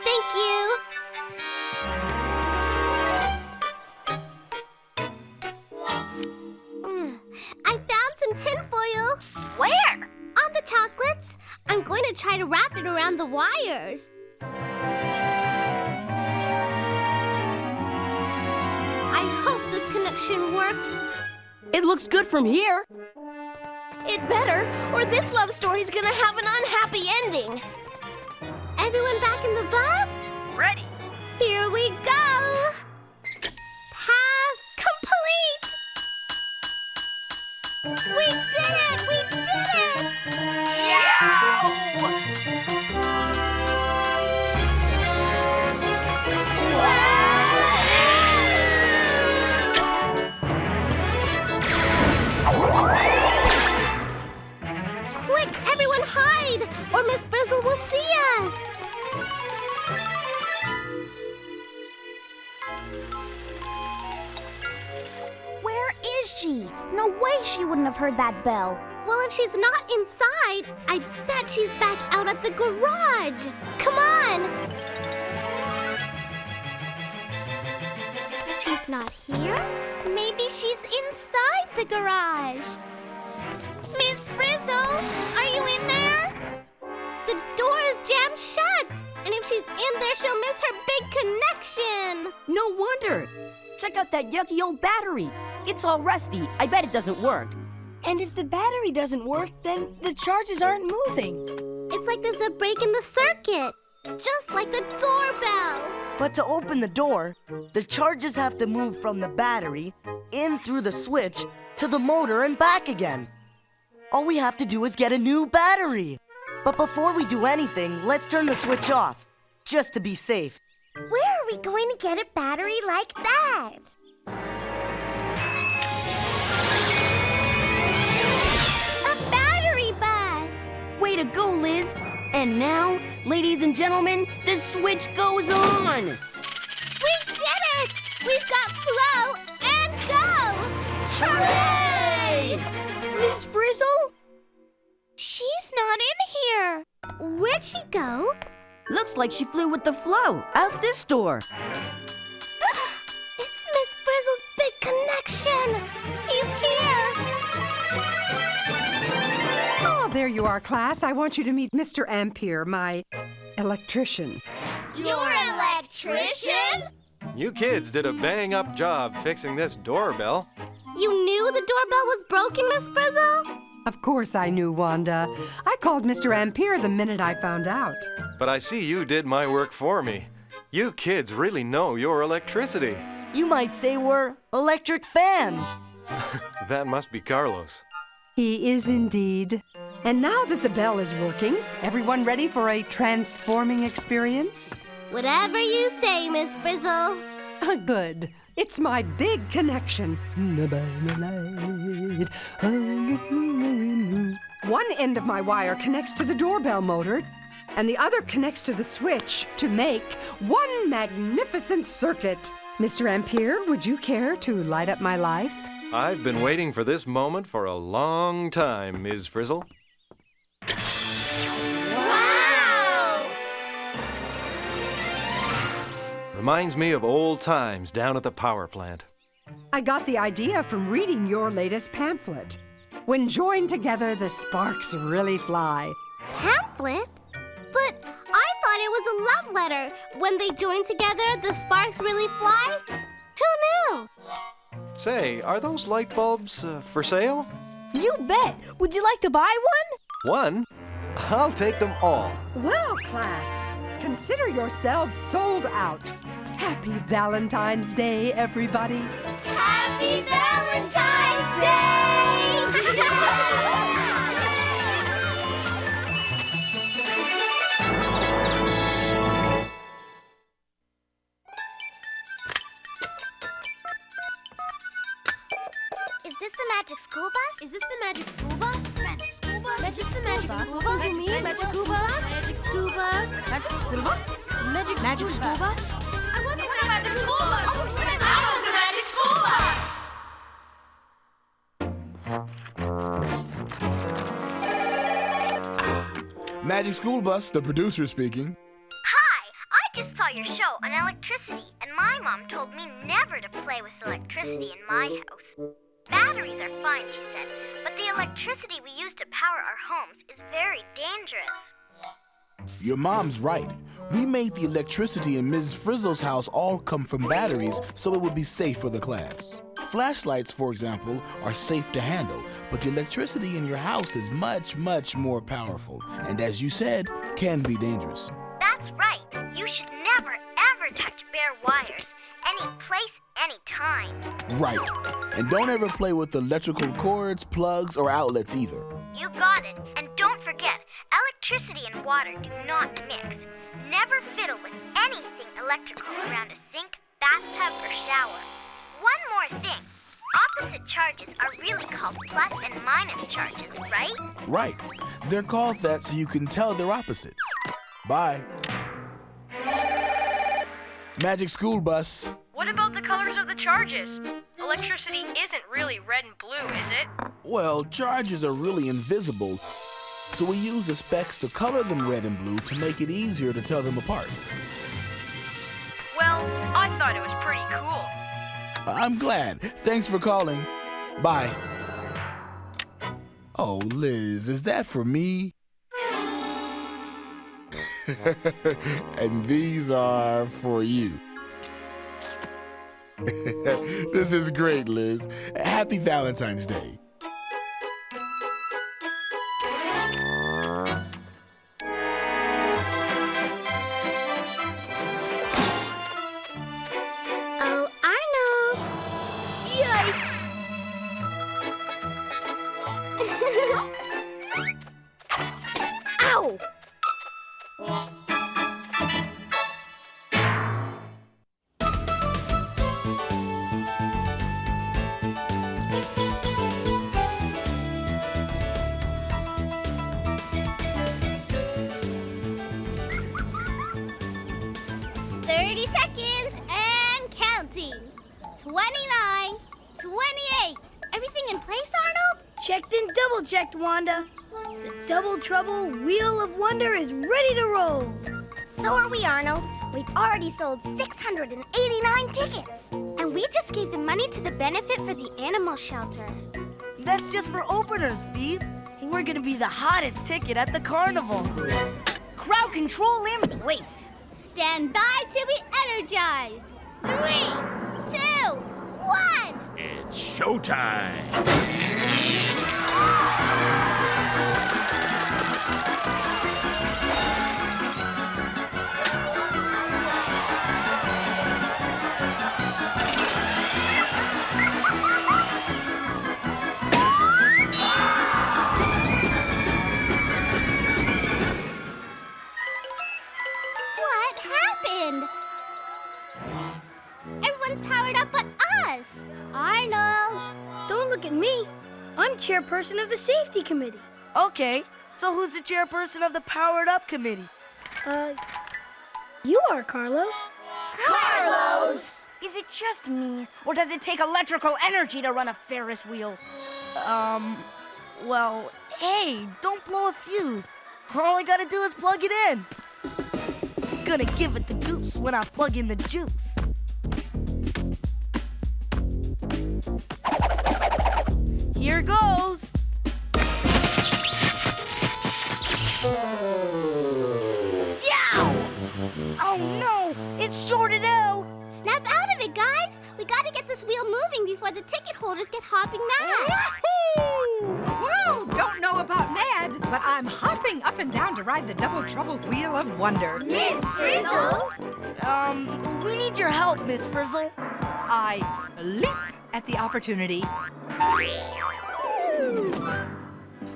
Speaker 3: Thank you. I found some tinfoil.
Speaker 1: Where?
Speaker 3: On the chocolates. I'm going to try to wrap it around the wires. I hope this connection works.
Speaker 13: It looks good from here.
Speaker 12: It better, or this love story's gonna have an unhappy ending.
Speaker 3: Everyone back in the bus?
Speaker 8: Ready.
Speaker 3: Here we go! Path complete! We did it! We did it! Quick, everyone hide, or Miss Frizzle will see us.
Speaker 5: Where is she? No way she wouldn't have heard that bell.
Speaker 3: Well, if she's not inside, I bet she's back out at the garage. Come on! She's not here? Maybe she's inside the garage. Miss Frizzle, are you in there? The door is jammed shut. And if she's in there, she'll miss her big connection.
Speaker 13: No wonder. Check out that yucky old battery. It's all rusty. I bet it doesn't work.
Speaker 5: And if the battery doesn't work, then the charges aren't moving.
Speaker 3: It's like there's a break in the circuit, just like the doorbell.
Speaker 2: But to open the door, the charges have to move from the battery, in through the switch, to the motor and back again. All we have to do is get a new battery. But before we do anything, let's turn the switch off, just to be safe.
Speaker 3: Where are we going to get a battery like that? A battery bus!
Speaker 13: Way to go, Liz. And now, ladies and gentlemen, the switch goes on.
Speaker 3: We did it! We've got flow and go!
Speaker 13: Hooray!
Speaker 5: Miss Frizzle?
Speaker 3: She's not in here. Where'd she go?
Speaker 13: Looks like she flew with the flow out this door.
Speaker 3: It's Miss Frizzle's big connection. He's here.
Speaker 6: Oh, there you are, class. I want you to meet Mr. Ampere, my electrician.
Speaker 3: Your electrician?
Speaker 14: You kids did a bang-up job fixing this doorbell.
Speaker 3: You knew the doorbell was broken, Miss Frizzle?
Speaker 6: Of course I knew, Wanda. I called Mr. Ampere the minute I found out.
Speaker 14: But I see you did my work for me. You kids really know your electricity.
Speaker 2: You might say we're electric fans.
Speaker 14: That must be Carlos.
Speaker 6: He is indeed. And now that the bell is working, everyone ready for a transforming experience?
Speaker 3: Whatever you say, Miss Frizzle.
Speaker 6: Good. It's my big connection. One end of my wire connects to the doorbell motor, and the other connects to the switch to make one magnificent circuit. Mr. Ampere, would you care to light up my life?
Speaker 14: I've been waiting for this moment for a long time, Ms. Frizzle.
Speaker 3: Wow!
Speaker 14: Reminds me of old times down at the power plant.
Speaker 6: I got the idea from reading your latest pamphlet. When joined together, the sparks really fly.
Speaker 3: Pamphlet? But I thought it was a love letter. When they join together, the sparks really fly? Who knew?
Speaker 14: Say, are those light bulbs for sale?
Speaker 5: You bet. Would you like to buy one?
Speaker 14: One? I'll take them all.
Speaker 6: Well, class, consider yourselves sold out. Happy Valentine's Day, everybody.
Speaker 3: Happy Valentine's Day! Is this the magic school bus? Is this the magic school bus? Magic school bus? Magic the magic school bus? You mean magic school bus? Magic school bus? Magic school bus? Magic school bus? I want the magic school bus! I want the magic school bus!
Speaker 11: Magic School Bus, the producer speaking.
Speaker 1: Hi, I just saw your show on electricity, and my mom told me never to play with electricity in my house. Batteries are fine, she said, but the electricity we use to power our homes is very dangerous.
Speaker 11: Your mom's right. We made the electricity in Mrs. Frizzle's house all come from batteries so it would be safe for the class. Flashlights, for example, are safe to handle, but the electricity in your house is much, much more powerful, and as you said, can be dangerous.
Speaker 1: That's right. You should never, ever touch bare wires. Any place, any time.
Speaker 11: Right. And don't ever play with electrical cords, plugs, or outlets either.
Speaker 1: You got it. And don't forget, electricity and water do not mix. Never fiddle with anything electrical around a sink, bathtub, or shower. One more thing. Opposite charges are really called plus and minus charges, right?
Speaker 11: Right. They're called that so you can tell their opposites. Bye. Magic School Bus.
Speaker 7: What about the colors of the charges? Electricity isn't really red and blue, is it?
Speaker 11: Well, charges are really invisible, so we use the specs to color them red and blue to make it easier to tell them apart.
Speaker 7: Well, I thought it was pretty cool.
Speaker 11: I'm glad. Thanks for calling. Bye. Oh, Liz, is that for me? And these are for you. This is great, Liz. Happy Valentine's Day.
Speaker 3: Oh, Arnold!
Speaker 7: Yikes! Ow!
Speaker 3: Seconds and counting. 29, 28. Everything in place, Arnold?
Speaker 5: Checked and double-checked, Wanda. The Double Trouble Wheel of Wonder is ready to roll.
Speaker 3: So are we, Arnold. We've already sold 689 tickets. And we just gave the money to the benefit for the animal shelter.
Speaker 2: That's just for openers, Beep. We're gonna be the hottest ticket at the carnival.
Speaker 5: Crowd control in place.
Speaker 3: Stand by to be energized. 3, 2, 1.
Speaker 10: It's showtime.
Speaker 3: What happened? Everyone's powered up but us. Arnold.
Speaker 5: Don't look at me. I'm chairperson of the safety committee.
Speaker 2: Okay, so who's the chairperson of the Powered Up Committee?
Speaker 5: You are, Carlos.
Speaker 3: Carlos!
Speaker 5: Is it just me, or does it take electrical energy to run a Ferris wheel?
Speaker 2: Well, hey, don't blow a fuse. All I gotta do is plug it in. Gonna give it the goose when I plug in the juice. Here goes. Yow!
Speaker 3: leaving before the ticket holders get hopping mad.
Speaker 6: Whoa, don't know about mad, but I'm hopping up and down to ride the double trouble wheel of wonder.
Speaker 3: Miss Frizzle?
Speaker 2: We need your help, Miss Frizzle.
Speaker 6: I leap at the opportunity.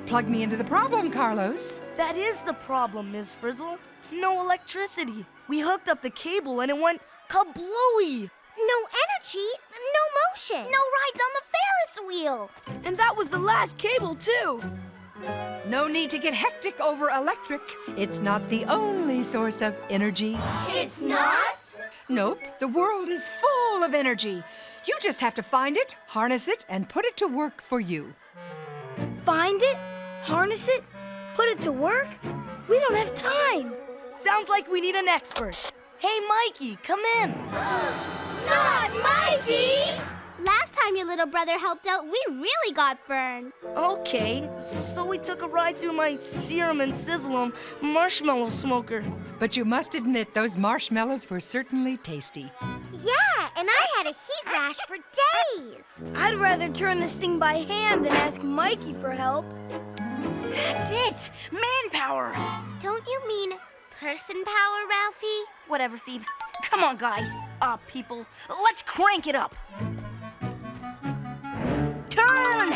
Speaker 6: Plug me into the problem, Carlos.
Speaker 2: That is the problem, Miss Frizzle. No electricity. We hooked up the cable and it went kablooey.
Speaker 3: No energy, no motion. No rides on the Ferris wheel.
Speaker 5: And that was the last cable, too.
Speaker 6: No need to get hectic over electric. It's not the only source of energy.
Speaker 3: It's not?
Speaker 6: Nope, the world is full of energy. You just have to find it, harness it, and put it to work for you.
Speaker 5: Find it, harness it, put it to work? We don't have time.
Speaker 2: Sounds like we need an expert. Hey, Mikey, come in.
Speaker 3: Not Mikey! Last time your little brother helped out, we really got burned.
Speaker 2: Okay, so we took a ride through my serum and sizzle marshmallow smoker.
Speaker 6: But you must admit those marshmallows were certainly tasty.
Speaker 3: Yeah, and I had a heat rash for days.
Speaker 5: I'd rather turn this thing by hand than ask Mikey for help.
Speaker 2: That's it! Manpower!
Speaker 3: Don't you mean person power, Ralphie?
Speaker 5: Whatever, Phoebe. Come on, guys. People. Let's crank it up. Turn!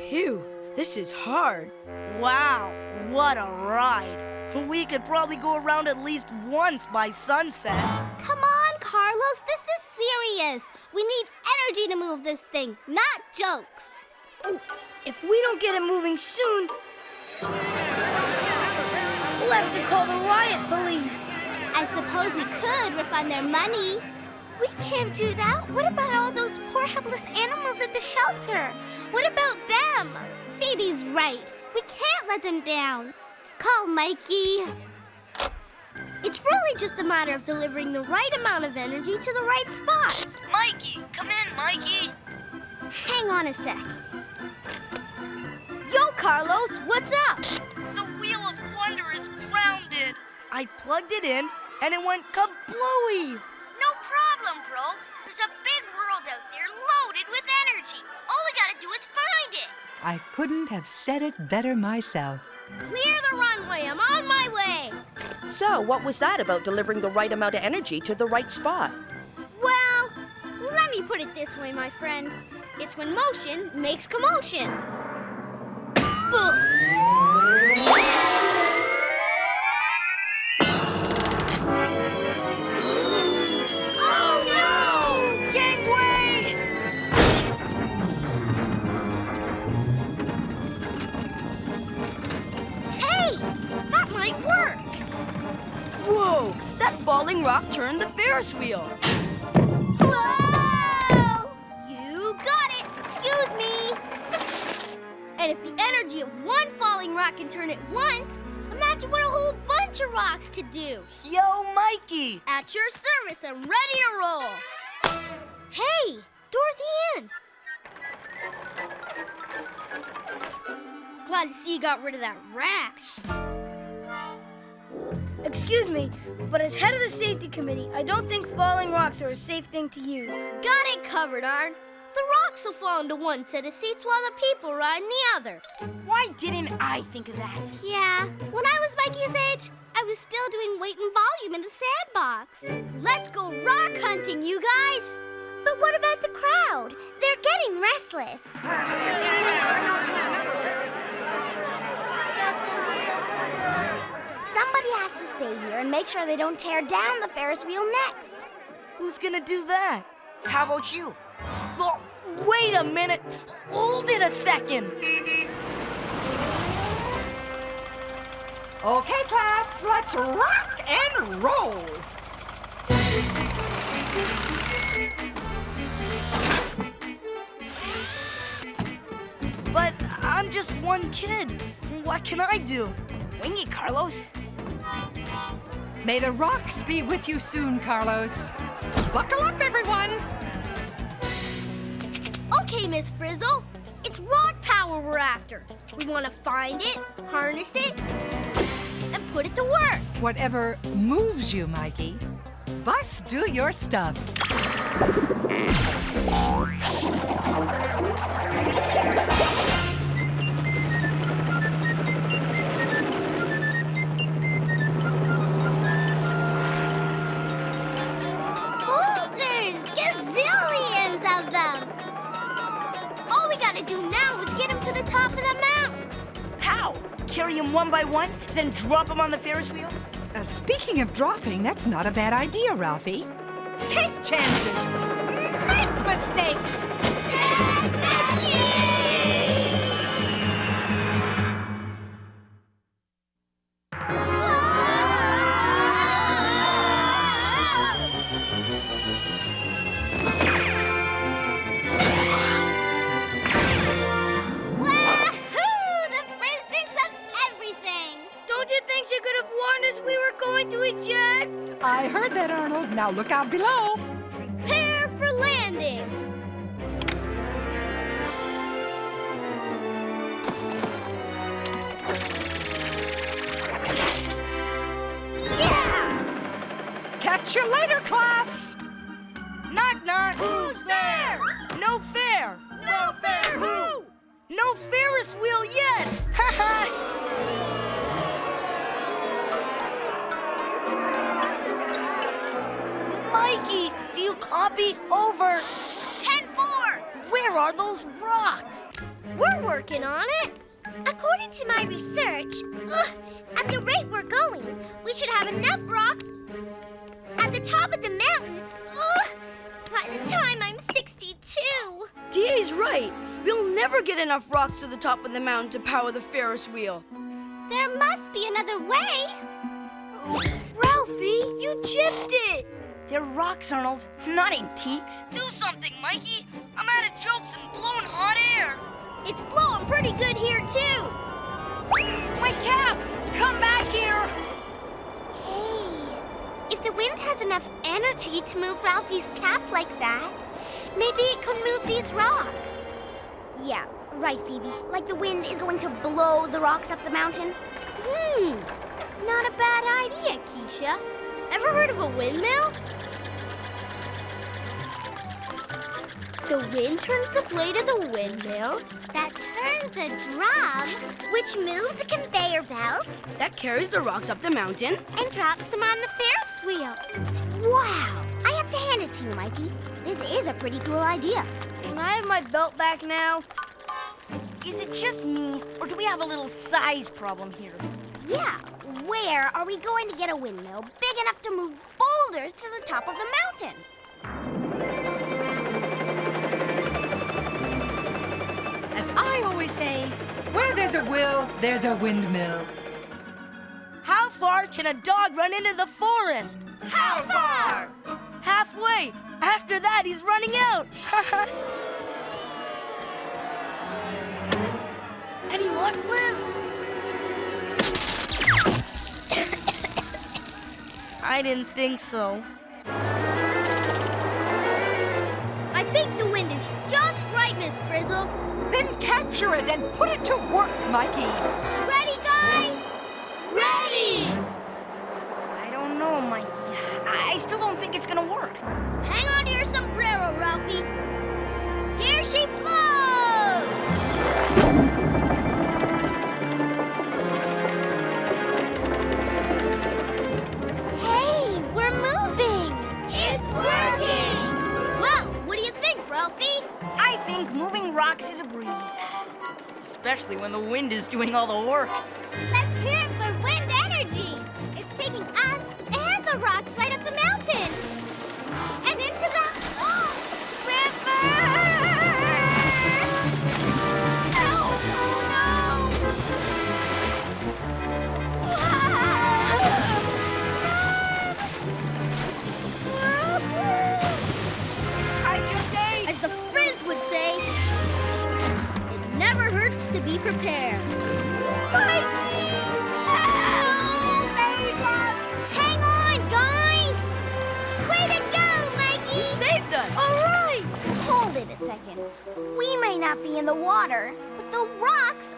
Speaker 5: Phew, this is hard.
Speaker 2: Wow, what a ride. We could probably go around at least once by sunset.
Speaker 3: Come on, Carlos, this is serious. We need energy to move this thing, not jokes.
Speaker 5: If we don't get it moving soon, we'll have to call the riot police.
Speaker 3: I suppose we could refund their money. We can't do that. What about all those poor helpless animals at the shelter? What about them? Phoebe's right. We can't let them down. Call Mikey. It's really just a matter of delivering the right amount of energy to the right spot.
Speaker 2: Mikey, come in, Mikey.
Speaker 3: Hang on a sec. Yo, Carlos, what's up?
Speaker 2: The Wheel of Wonder is grounded. I plugged it in, and it went kablooey.
Speaker 1: No problem, bro. There's a big world out there loaded with energy. All we gotta do is find it.
Speaker 6: I couldn't have said it better myself.
Speaker 3: Clear the runway. I'm on my way.
Speaker 13: So, what was that about delivering the right amount of energy to the right spot?
Speaker 3: Well, let me put it this way, my friend. It's when motion makes commotion. Ugh. Oh no! Gangway! Hey, that might work.
Speaker 5: Whoa, that falling rock turned the Ferris wheel.
Speaker 3: Whoa! You got it. Excuse me. And if the energy of one falling rock can turn it once, imagine what a whole bunch of rocks could do.
Speaker 2: Yo, Mikey.
Speaker 3: At your service and ready to roll. Hey, Dorothy Ann. Glad to see you got rid of that rash.
Speaker 5: Excuse me, but as head of the safety committee, I don't think falling rocks are a safe thing to use.
Speaker 3: Got it covered, Arn. The rocks will fall into one set of seats while the people ride in the other.
Speaker 5: Why didn't I think of that?
Speaker 3: Yeah, when I was Mikey's age, I was still doing weight and volume in the sandbox. Let's go rock hunting, you guys!
Speaker 1: But what about the crowd? They're getting restless. Somebody has to stay here and make sure they don't tear down the Ferris wheel next.
Speaker 2: Who's gonna do that? How about you? Oh, wait a minute. Hold it a second.
Speaker 6: Okay, class, let's rock and roll.
Speaker 2: But I'm just one kid. What can I do?
Speaker 5: Wing it, Carlos.
Speaker 6: May the rocks be with you soon, Carlos. Buckle up, everyone.
Speaker 3: Okay, Miss Frizzle. It's rock power we're
Speaker 7: after. We want to find it, harness it, and put it to work.
Speaker 6: Whatever moves you, Mikey. Bust do your stuff.
Speaker 3: Boulders! Gazillions of them!
Speaker 7: All we gotta do now is get him to the top of the mountain.
Speaker 2: How? Carry him one by one, then drop him on the Ferris wheel?
Speaker 6: Speaking of dropping, that's not a bad idea, Ralphie. Take chances. Make mistakes.
Speaker 3: Wahoo! The Frizz thinks of everything!
Speaker 7: Don't you think she could have warned us we were going to eject?
Speaker 6: I heard that, Arnold. Now look out below.
Speaker 7: Prepare for landing.
Speaker 3: Yeah!
Speaker 6: Catch you later, class.
Speaker 2: Knock, knock.
Speaker 7: Who's there?
Speaker 2: No fair.
Speaker 7: No fair who?
Speaker 2: No Ferris wheel yet. Ha ha. Mikey, do you copy? Over.
Speaker 1: 10-4.
Speaker 2: Where are those rocks?
Speaker 7: We're working on it.
Speaker 3: According to my research, at the rate we're going, we should have enough rocks at the top of the mountain by the time I'm 62.
Speaker 2: DA's right. We'll never get enough rocks to the top of the mountain to power the Ferris wheel.
Speaker 3: There must be another way.
Speaker 2: Oops.
Speaker 3: Ralphie, you chipped it.
Speaker 2: They're rocks, Arnold, not antiques. Do something, Mikey. I'm out of jokes and blowing hot air.
Speaker 7: It's blowing pretty good here, too.
Speaker 2: My cap! Come back here!
Speaker 3: Hey, if the wind has enough energy to move Ralphie's cap like that, maybe it could move these rocks. Yeah, right, Phoebe. Like the wind is going to blow the rocks up the mountain.
Speaker 7: Not a bad idea, Keisha. Ever heard of a windmill? The wind turns the blade of the windmill.
Speaker 3: That turns a drum, which moves the conveyor belts
Speaker 2: That carries the rocks up the mountain.
Speaker 3: and drops them on the Ferris wheel. Wow! I have to hand it to you, Mikey. This is a pretty cool idea.
Speaker 7: Can I have my belt back now?
Speaker 2: Is it just me, or do we have a little size problem here?
Speaker 3: Yeah, where are we going to get a windmill big enough to move boulders to the top of the mountain?
Speaker 6: As I always say, where there's a will, there's a windmill.
Speaker 2: How far can a dog run into the forest?
Speaker 3: How far?
Speaker 2: Halfway. After that, he's running out. Any luck, Liz? I didn't think so.
Speaker 7: I think the wind is just right, Miss Frizzle.
Speaker 6: Then capture it and put it to work, Mikey.
Speaker 3: Ready, guys? Ready!
Speaker 2: I don't know, Mikey. I still don't think it's gonna work.
Speaker 7: Hang on to your sombrero, Ralphie. Here she blows!
Speaker 3: Hey, we're moving! It's working!
Speaker 7: Well, what do you think, Ralphie?
Speaker 2: I think moving rocks is a breeze. Especially when the wind is doing all the work.
Speaker 3: Let's hear it for wind energy! It's taking us and the rocks right up the mountain! And into the river! Oh,
Speaker 2: I just ate!
Speaker 7: As the Frizz would say, it never hurts to be prepared.
Speaker 3: Mikey! Help! Save us! Hang on, guys! Way to go, Mikey!
Speaker 2: You saved us!
Speaker 3: All right! Hold it a second. We may not be in the water, but the rocks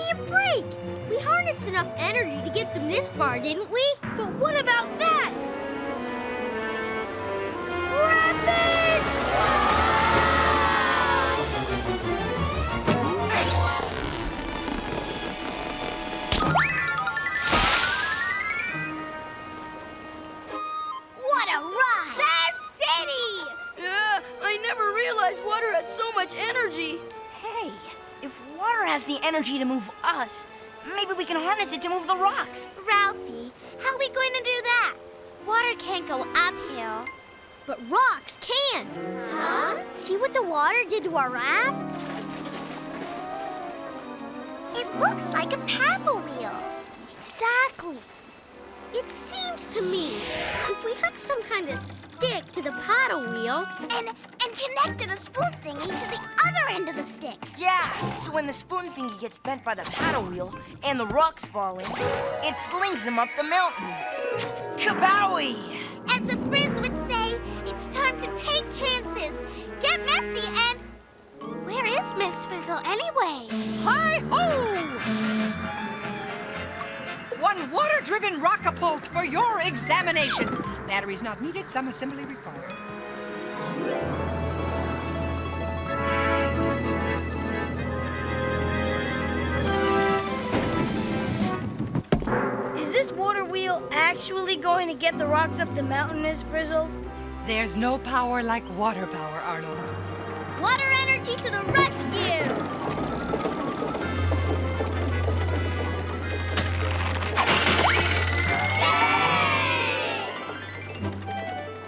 Speaker 7: me a break. We harnessed enough energy to get them this far, didn't we? But what about that? Rapids!
Speaker 3: What a ride!
Speaker 7: Surf City!
Speaker 15: Yeah, I never realized water had so much energy.
Speaker 16: Hey, if water has the energy to move us, maybe we can harness it to move the rocks.
Speaker 1: Ralphie, how are we going to do that? Water can't go uphill.
Speaker 7: But rocks can.
Speaker 1: Huh?
Speaker 7: See what the water did to our raft?
Speaker 1: It looks like a paddle wheel.
Speaker 7: Exactly. It seems to me if we hook some kind of stick to the paddle wheel
Speaker 1: And connected a spoon thingy to the other end of the stick.
Speaker 16: Yeah, so when the spoon thingy gets bent by the paddle wheel and the rocks fall in, it slings them up the mountain. Kabowie!
Speaker 1: As the Frizz would say, it's time to take chances, get messy, and... Where is Miss Frizzle anyway?
Speaker 6: Hi-ho! One water-driven rockapult for your examination. Batteries not needed, some assembly required.
Speaker 15: Is this water wheel actually going to get the rocks up the mountain, Miss Frizzle?
Speaker 6: There's no power like water power, Arnold.
Speaker 7: water energy to the rescue!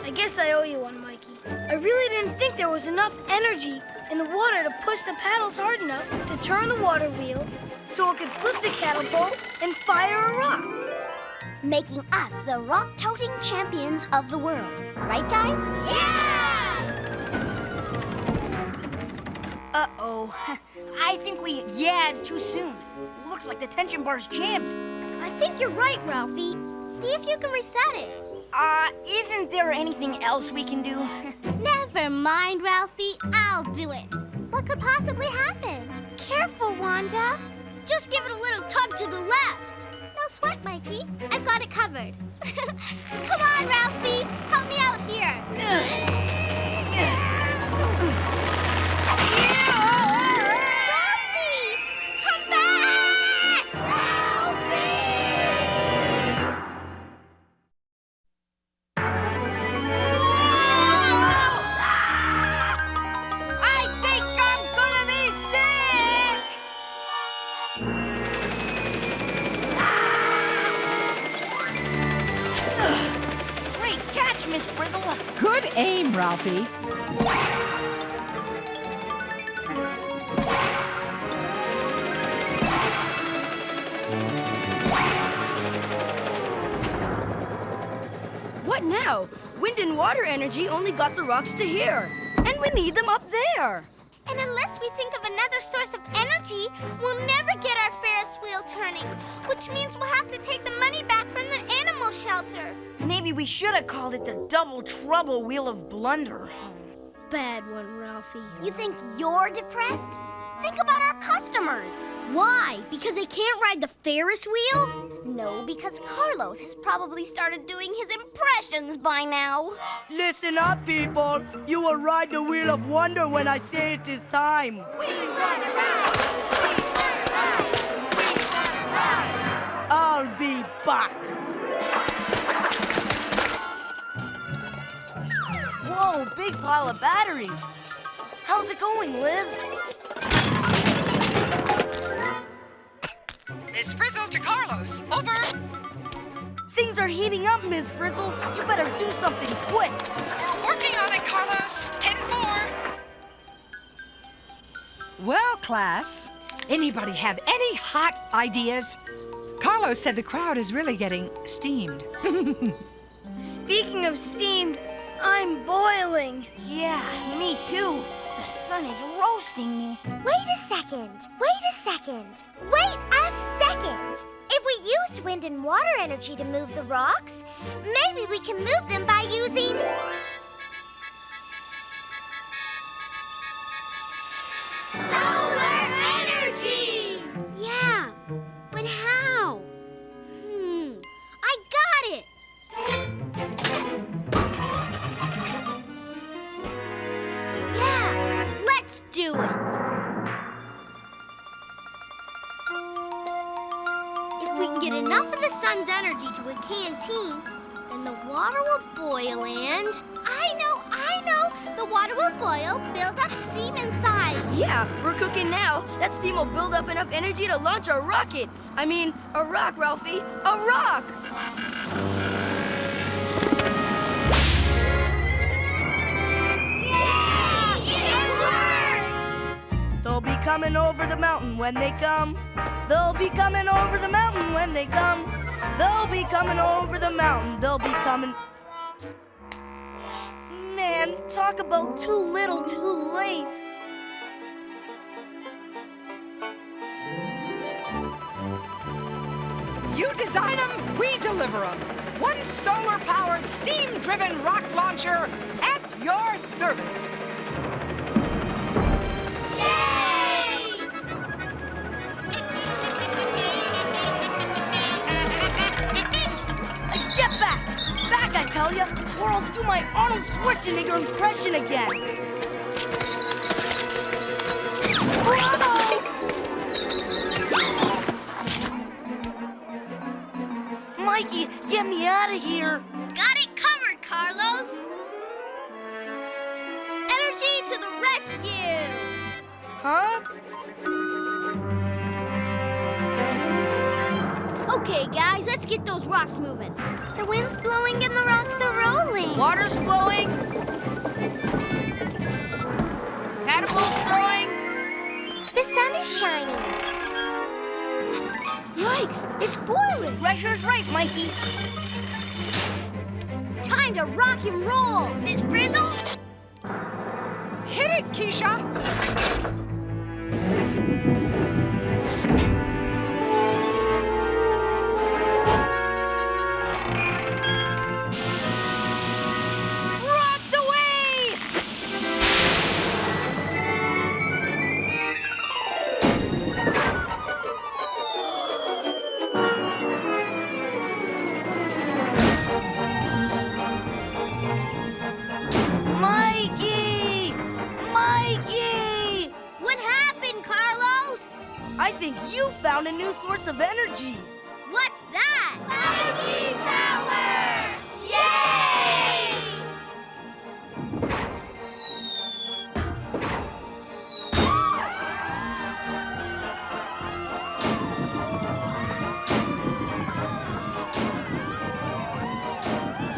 Speaker 15: I guess I owe you one, Mikey. I really didn't think there was enough energy in the water to push the paddles hard enough to turn the water wheel so it could flip the catapult and fire a rock.
Speaker 3: Making us the rock-toting champions of the world. Right, guys?
Speaker 16: Uh-oh. I think we yahed too soon. Looks like the tension bar's jammed.
Speaker 7: I think you're right, Ralphie. See if you can reset it.
Speaker 16: Isn't there anything else we can do?
Speaker 1: Never mind, Ralphie. I'll do it. What could possibly happen? Careful, Wanda.
Speaker 7: Just give it a little tug to the left.
Speaker 1: No sweat, Mikey. I've got it covered. Come on, Ralphie. Help me out here. Ralphie! Come back!
Speaker 16: I think I'm gonna be sick! Great catch, Miss Frizzle.
Speaker 6: Good aim, Ralphie.
Speaker 15: What now? Wind and water energy only got the rocks to here. And we need them up there.
Speaker 1: And unless we think of another source of energy, we'll never get our Ferris wheel turning, which means we'll have to take the money back from the animal shelter.
Speaker 16: Maybe we should have called it the Double Trouble Wheel of Blunder.
Speaker 7: Bad one, Ralphie.
Speaker 3: You think you're depressed? Think about our customers.
Speaker 7: Why? Because they can't ride the Ferris wheel?
Speaker 3: No, because Carlos has probably started doing his impressions by now.
Speaker 15: Listen up, people. You will ride the Wheel of Wonder when I say it is time.
Speaker 1: We want to ride! We want to ride! We want to ride!
Speaker 15: I'll be back.
Speaker 2: Whoa, big pile of batteries. How's it going, Liz?
Speaker 6: Miss Frizzle to Carlos. Over.
Speaker 2: Things are heating up, Miss Frizzle. You better do something quick.
Speaker 6: We're working on it, Carlos. 10-4. Well, class, anybody have any hot ideas? Carlos said the crowd is really getting steamed.
Speaker 15: Speaking of steamed, I'm boiling.
Speaker 16: Yeah, me too. The sun is roasting me.
Speaker 1: Wait a second. Wait a second. Wait a second. If we used wind and water energy to move the rocks, maybe we can move them by using... solar energy!
Speaker 7: Yeah, do it.
Speaker 3: If we can get enough of the sun's energy to a canteen, then the water will boil and... I know! The water will boil, build up steam inside.
Speaker 16: Yeah, we're cooking now. That steam will build up enough energy to launch a rocket. I mean, a rock, Ralphie. A rock! They'll be coming over the mountain when they come. They'll be coming over the mountain when they come. They'll be coming over the mountain. They'll be coming... Man, talk about too little, too late.
Speaker 6: You design them, we deliver them. One solar-powered, steam-driven rock launcher at your service.
Speaker 16: Get back! Back, I tell ya! Or I'll do my Arnold Schwarzenegger impression again! Bravo! Mikey, get me out of here!
Speaker 3: Got it covered, Carlos! Energy to the rescue!
Speaker 16: Huh?
Speaker 3: Okay, guys, let's get those rocks moving. The wind's blowing and the rocks are rolling.
Speaker 16: Water's flowing. Catapult's throwing.
Speaker 3: The sun is shining.
Speaker 16: Yikes, it's boiling. Pressure's right, Mikey.
Speaker 3: Time to rock and roll, Miss Frizzle.
Speaker 6: Hit it, Keisha.
Speaker 16: I think you found a new source of energy.
Speaker 3: What's that? Mikey power!
Speaker 16: Yay!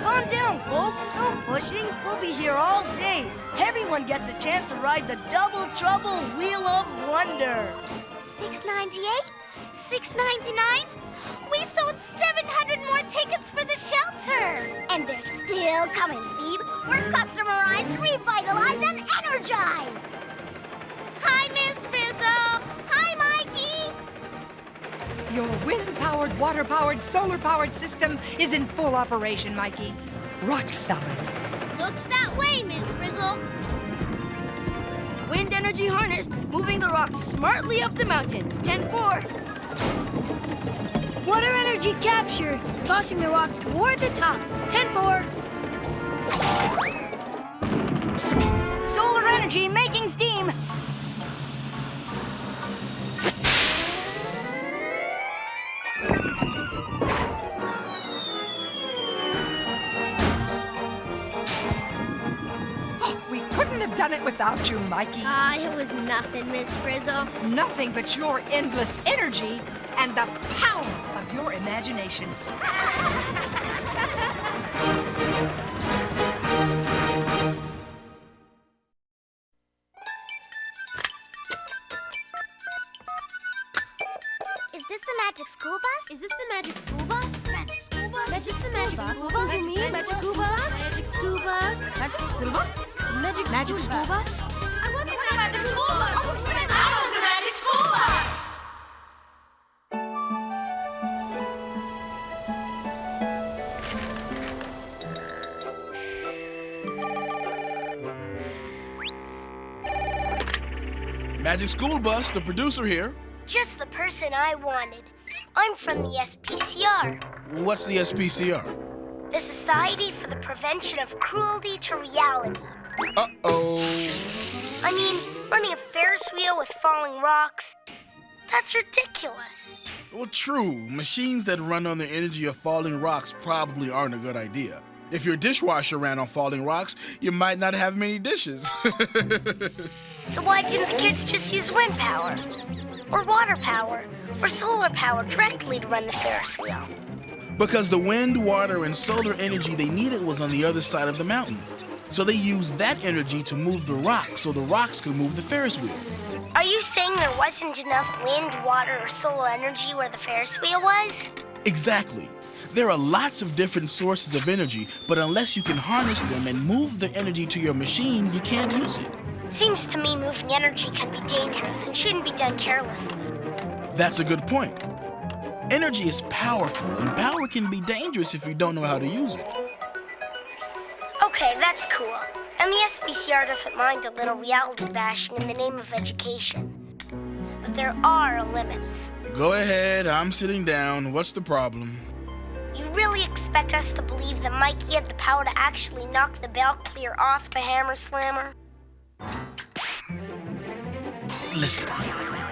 Speaker 16: Calm down, folks. No pushing. We'll be here all day. Everyone gets a chance to ride the Double Trouble Wheel of Wonder.
Speaker 3: $6.98? $6.99? We sold 700 more tickets for the shelter! And they're still coming, Phoebe. We're customerized, revitalized, and energized! Hi, Miss Frizzle! Hi, Mikey!
Speaker 6: Your wind-powered, water-powered, solar-powered system is in full operation, Mikey. Rock solid.
Speaker 3: Looks that way, Miss Frizzle.
Speaker 16: Wind energy harnessed, moving the rocks smartly up the mountain. 10-4.
Speaker 15: Water energy captured, tossing the rocks toward the top. 10-4.
Speaker 16: Solar energy making steam.
Speaker 6: Done it without you, Mikey.
Speaker 3: It was nothing, Miss Frizzle.
Speaker 6: Nothing but your endless energy and the power of your imagination.
Speaker 3: Is this the magic school bus? Is this the magic school bus? Magic school bus? Magic the magic school bus? You mean magic school bus? Magic school bus? Magic school bus? Magic school bus? I want the magic school bus! I want the magic school bus!
Speaker 11: Magic School Bus, the producer here.
Speaker 1: Just the person I wanted. I'm from the SPCR.
Speaker 11: What's the SPCR?
Speaker 1: The Society for the Prevention of Cruelty to Reality.
Speaker 11: Uh-oh.
Speaker 1: I mean,
Speaker 15: Running a Ferris wheel with falling rocks? That's ridiculous.
Speaker 11: Well, true. Machines that run on the energy of falling rocks probably aren't a good idea. If your dishwasher ran on falling rocks, you might not have many dishes.
Speaker 15: So why didn't the kids just use wind power? Or water power? Or solar power directly to run the Ferris wheel?
Speaker 11: Because the wind, water, and solar energy they needed was on the other side of the mountain. So they used that energy to move the rocks so the rocks could move the Ferris wheel.
Speaker 15: Are you saying there wasn't enough wind, water, or solar energy where the Ferris wheel was?
Speaker 11: Exactly. There are lots of different sources of energy, but unless you can harness them and move the energy to your machine, you can't use it.
Speaker 15: Seems to me moving energy can be dangerous and shouldn't be done carelessly.
Speaker 11: That's a good point. Energy is powerful, and power can be dangerous if you don't know how to use it.
Speaker 15: Okay, that's cool. And the SBCR doesn't mind a little reality bashing in the name of education. But there are limits.
Speaker 11: Go ahead, I'm sitting down. What's the problem?
Speaker 15: You really expect us to believe that Mikey had the power to actually knock the bell clear off the hammer slammer?
Speaker 11: Listen,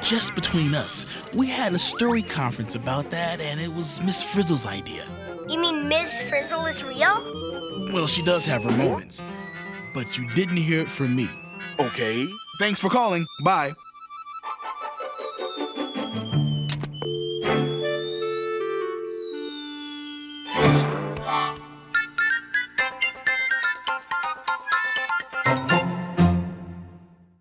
Speaker 11: just between us, we had a story conference about that, and it was Miss Frizzle's idea.
Speaker 15: You mean Ms. Frizzle is real?
Speaker 11: Well, she does have her moments, but you didn't hear it from me. Okay. Thanks for calling. Bye.